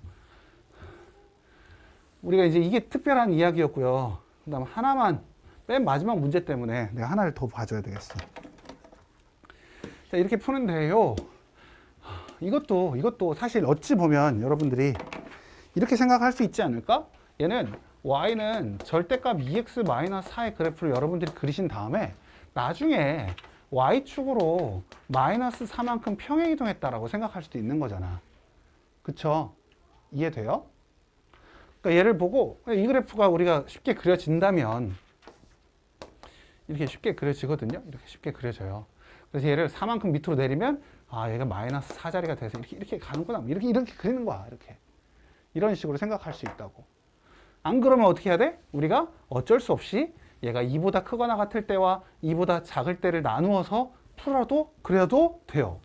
우리가 이제 이게 특별한 이야기였고요. 그 다음 하나만, 맨 마지막 문제 때문에 내가 하나를 더 봐줘야 되겠어. 자, 이렇게 푸는데요. 이것도 사실 어찌 보면 여러분들이 이렇게 생각할 수 있지 않을까? 얘는 y는 절대값 2x-4의 그래프를 여러분들이 그리신 다음에 나중에 y축으로 마이너스 4만큼 평행 이동했다라고 생각할 수도 있는 거잖아. 그쵸? 이해돼요? 그러니까 얘를 보고 이 그래프가 우리가 쉽게 그려진다면 이렇게 쉽게 그려지거든요. 이렇게 쉽게 그려져요. 그래서 얘를 4만큼 밑으로 내리면 얘가 마이너스 4자리가 돼서 이렇게 가는구나. 이렇게 그리는 거야. 이렇게. 이런 식으로 생각할 수 있다고. 안 그러면 어떻게 해야 돼? 우리가 어쩔 수 없이 얘가 2보다 크거나 같을 때와 2보다 작을 때를 나누어서 풀어도 그려도 돼요.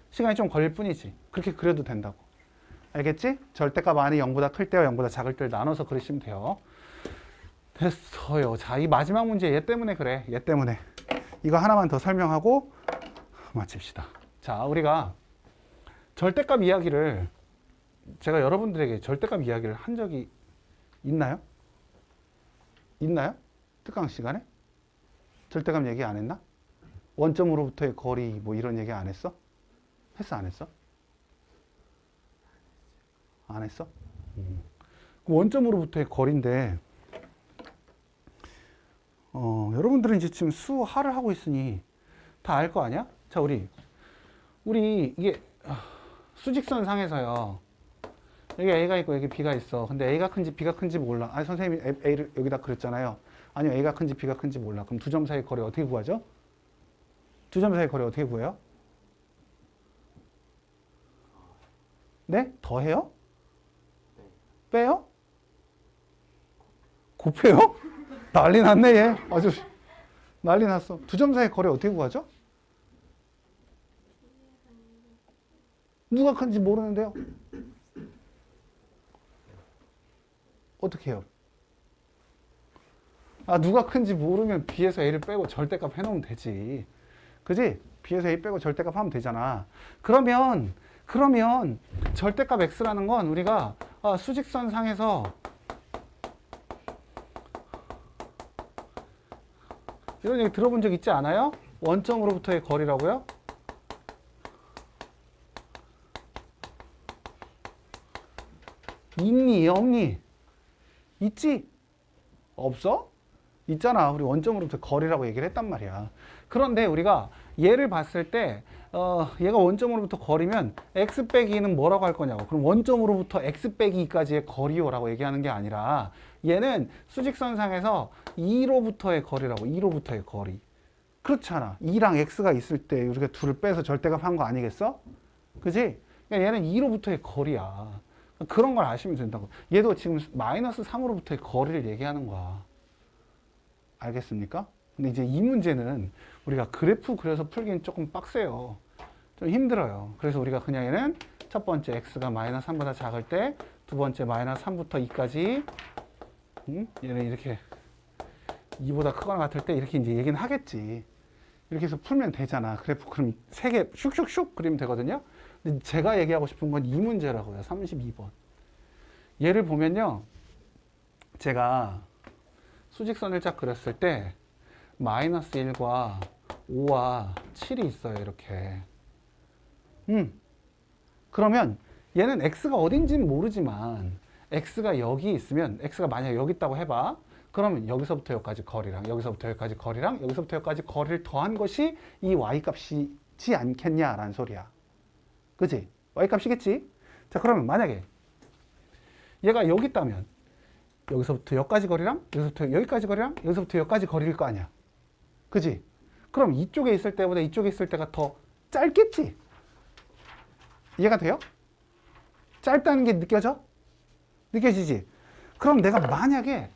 시간이 좀 걸릴 뿐이지. 그렇게 그려도 된다고. 알겠지? 절대값 안이 0보다 클 때와 0보다 작을 때를 나눠서 그리시면 돼요. 됐어요. 자, 이 마지막 문제 얘 때문에 그래. 얘 때문에. 이거 하나만 더 설명하고 마칩시다. 자, 우리가 절대값 이야기를 제가 여러분들에게 절대값 이야기를 한 적이 있나요? 있나요? 특강 시간에? 절대값 얘기 안 했나? 원점으로부터의 거리 뭐 이런 얘기 안 했어? 했어 안 했어? 안 했어? 그 원점으로부터의 거리인데 여러분들은 이제 지금 수하를 하고 있으니 다 알 거 아니야? 자, 우리 이게 수직선 상에서요. 여기 A가 있고 여기 B가 있어. 근데 A가 큰지 B가 큰지 몰라. 아니, 선생님이 A를 여기다 그렸잖아요. 아니요, A가 큰지 B가 큰지 몰라. 그럼 두 점 사이 거리 어떻게 구하죠? 두 점 사이 거리 어떻게 구해요? 네? 더해요? 빼요? 곱해요? 난리 났네, 얘. 아주 난리 났어. 두 점 사이 거리 어떻게 구하죠? 누가 큰지 모르는데요? 어떻게 해요? 아, 누가 큰지 모르면 B에서 A를 빼고 절대값 해놓으면 되지. 그지? B에서 A 빼고 절대값 하면 되잖아. 그러면 절대값 X라는 건 우리가 수직선 상에서 이런 얘기 들어본 적 있지 않아요? 원점으로부터의 거리라고요? 있니? 없니? 있지? 없어? 있잖아. 우리 원점으로부터 거리라고 얘기를 했단 말이야. 그런데 우리가 얘를 봤을 때 얘가 원점으로부터 거리면 x 빼기 2는 뭐라고 할 거냐고. 그럼 원점으로부터 x 빼기 2까지의 거리요라고 얘기하는 게 아니라 얘는 수직선상에서 2로부터의 거리라고. 2로부터의 거리. 그렇잖아. 2랑 x가 있을 때 우리가 둘을 빼서 절대값 한 거 아니겠어? 그지? 그러니까 얘는 2로부터의 거리야. 그런 걸 아시면 된다고. 얘도 지금 마이너스 3으로부터의 거리를 얘기하는 거야. 알겠습니까? 근데 이제 이 문제는 우리가 그래프 그려서 풀기는 조금 빡세요. 좀 힘들어요. 그래서 우리가 그냥 얘는 첫 번째 x가 마이너스 3보다 작을 때, 두 번째 마이너스 3부터 2까지 얘는 이렇게 2보다 크거나 같을 때 이렇게 이제 얘기는 하겠지. 이렇게 해서 풀면 되잖아. 그래프 그럼 3개 슉슉슉 그리면 되거든요. 근데 제가 얘기하고 싶은 건 이 문제라고요. 32번. 얘를 보면요. 제가 수직선을 쫙 그렸을 때 마이너스 1과 5와 7이 있어요. 이렇게. 그러면 얘는 x가 어딘지는 모르지만 x가 여기 있으면 x가 만약 여기 있다고 해봐. 그러면 여기서부터 여기까지 거리랑 여기서부터 여기까지 거리랑 여기서부터 여기까지 거리를 더한 것이 이 y값이지 않겠냐라는 소리야. 그치? y값이겠지? 자, 그러면 만약에 얘가 여기 있다면 여기서부터 여기까지 거리랑 여기서부터 여기까지 거리랑 여기서부터 여기까지 거리일 거 아니야. 그치? 그럼 이쪽에 있을 때보다 이쪽에 있을 때가 더 짧겠지? 이해가 돼요? 짧다는 게 느껴져? 느껴지지? 그럼 내가 만약에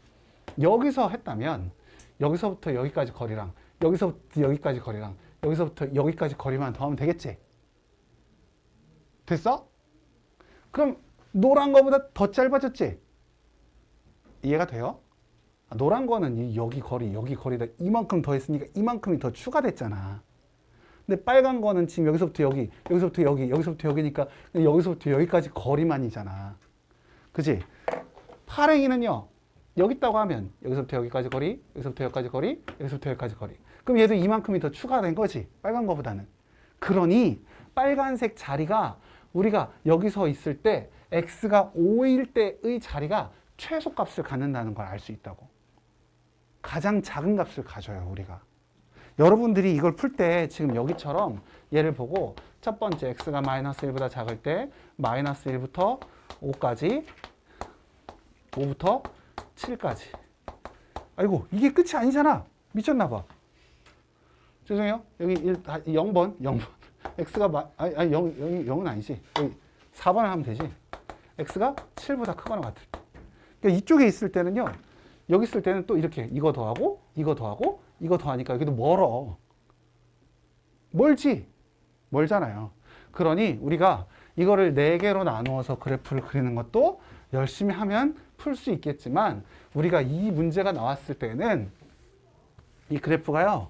여기서 했다면 여기서부터 여기까지 거리랑 여기서부터 여기까지 거리랑 여기서부터 여기까지 거리만 더하면 되겠지? 됐어? 그럼 노란 거보다 더 짧아졌지? 이해가 돼요? 노란 거는 여기 거리다 이만큼 더 했으니까 이만큼이 더 추가됐잖아. 근데 빨간 거는 지금 여기서부터 여기, 여기서부터 여기, 여기서부터 여기니까 여기서부터 여기까지 거리만이잖아. 그치? 파랭이는요, 여기 있다고 하면 여기서부터 여기까지 거리, 여기서부터 여기까지 거리, 여기서부터 여기까지 거리. 그럼 얘도 이만큼이 더 추가된 거지, 빨간 거보다는. 그러니 빨간색 자리가 우리가 여기서 있을 때 x가 5일 때의 자리가 최소값을 갖는다는 걸 알 수 있다고. 가장 작은 값을 가져요, 우리가. 여러분들이 이걸 풀 때 지금 여기처럼 얘를 보고 첫 번째 x가 마이너스 1보다 작을 때 마이너스 1부터 5까지 5부터 7까지. 아이고, 이게 끝이 아니잖아. 미쳤나 봐. 죄송해요. 여기 0번. x가 아니 0은 아니지. 여기 4번을 하면 되지. x가 7보다 크거나 같을 때. 그러니까 이쪽에 있을 때는요. 여기 있을 때는 또 이렇게 이거 더하고 이거 더하고 이거 더하니까 여기도 멀어. 멀지? 멀잖아요. 그러니 우리가 이거를 4개로 나누어서 그래프를 그리는 것도 열심히 하면 풀 수 있겠지만 우리가 이 문제가 나왔을 때는 이 그래프가요.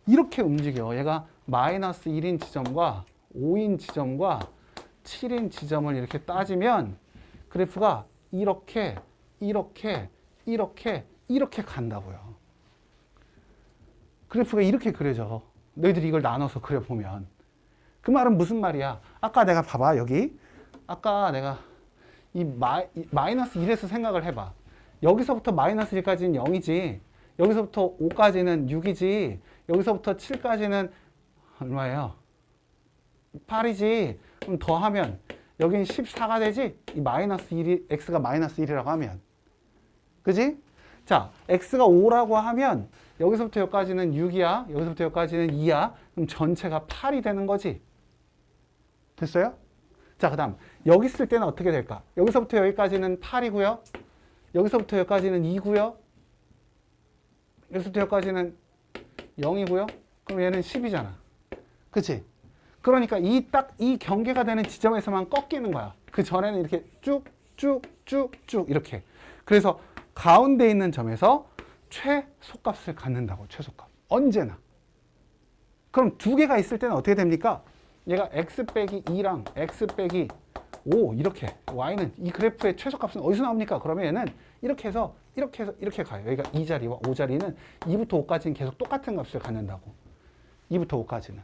이렇게 움직여. 얘가 마이너스 1인 지점과 5인 지점과 7인 지점을 이렇게 따지면 그래프가 이렇게 간다고요. 그래프가 이렇게 그려져. 너희들이 이걸 나눠서 그려보면. 그 말은 무슨 말이야? 아까 내가 봐봐, 여기. 아까 내가 이 마이너스 1에서 생각을 해봐. 여기서부터 마이너스 1까지는 0이지. 여기서부터 5까지는 6이지. 여기서부터 7까지는 얼마예요? 8이지. 그럼 더하면 여긴 14가 되지? 이 마이너스 1이, x가 마이너스 1이라고 하면. 그지? 자, x가 5라고 하면 여기서부터 여기까지는 6이야. 여기서부터 여기까지는 2야. 그럼 전체가 8이 되는 거지. 됐어요? 자, 그 다음 여기 있을 때는 어떻게 될까? 여기서부터 여기까지는 8이고요. 여기서부터 여기까지는 2고요. 여기서부터 여기까지는 0이고요. 그럼 얘는 10이잖아. 그치? 그러니까 이 경계가 되는 지점에서만 꺾이는 거야. 그 전에는 이렇게 쭉 이렇게. 그래서 가운데 있는 점에서 최소값을 갖는다고. 최소값. 언제나. 그럼 두 개가 있을 때는 어떻게 됩니까? 얘가 x 빼기 2랑 x 빼기 5 이렇게. y는 이 그래프의 최소값은 어디서 나옵니까? 그러면 얘는 이렇게 해서 이렇게 가요. 여기가 2자리와 5자리는 2부터 5까지는 계속 똑같은 값을 갖는다고. 2부터 5까지는.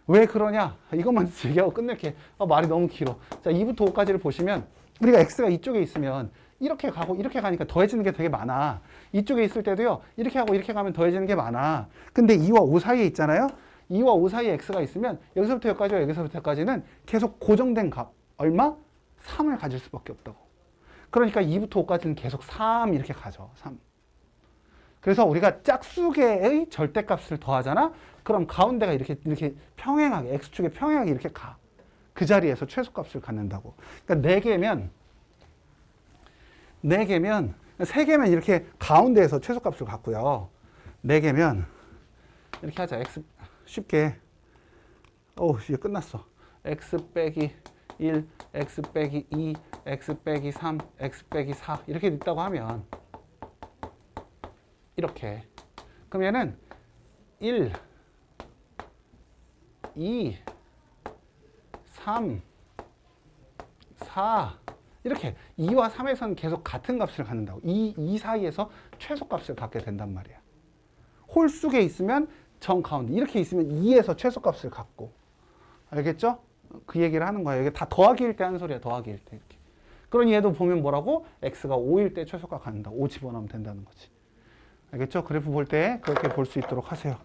왜 그러냐? 이것만 얘기하고 끝낼게. 말이 너무 길어. 자, 2부터 5까지를 보시면 우리가 x가 이쪽에 있으면 이렇게 가고 이렇게 가니까 더해지는 게 되게 많아. 이쪽에 있을 때도요. 이렇게 하고 이렇게 가면 더해지는 게 많아. 근데 2와 5 사이에 있잖아요. 2와 5 사이에 x가 있으면 여기서부터 여기까지와 여기서부터 여기까지는 계속 고정된 값. 얼마? 3을 가질 수밖에 없다고. 그러니까 2부터 5까지는 계속 3 이렇게 가죠. 3. 그래서 우리가 짝수계의 절대값을 더하잖아. 그럼 가운데가 이렇게 평행하게 x축에 평행하게 이렇게 가. 그 자리에서 최소값을 갖는다고. 그러니까 4개면 3개면 이렇게 가운데에서 최소값을 갖고요. 4개면 이렇게 하자. x 쉽게. 이제 끝났어. x 빼기 1, x 빼기 2, x 빼기 3, x 빼기 4 이렇게 있다고 하면 이렇게. 그럼 얘는 1, 2, 3, 4 이렇게 2와 3에서는 계속 같은 값을 갖는다고. 이 사이에서 최소값을 갖게 된단 말이야. 홀수에 있으면 정 가운데 이렇게 있으면 2에서 최소값을 갖고. 알겠죠? 그 얘기를 하는 거야. 이게 다 더하기일 때 하는 소리야. 더하기일 때 이렇게. 그러니 얘도 보면 뭐라고? x가 5일 때 최소값 갖는다. 5 집어넣으면 된다는 거지. 알겠죠? 그래프 볼 때 그렇게 볼 수 있도록 하세요.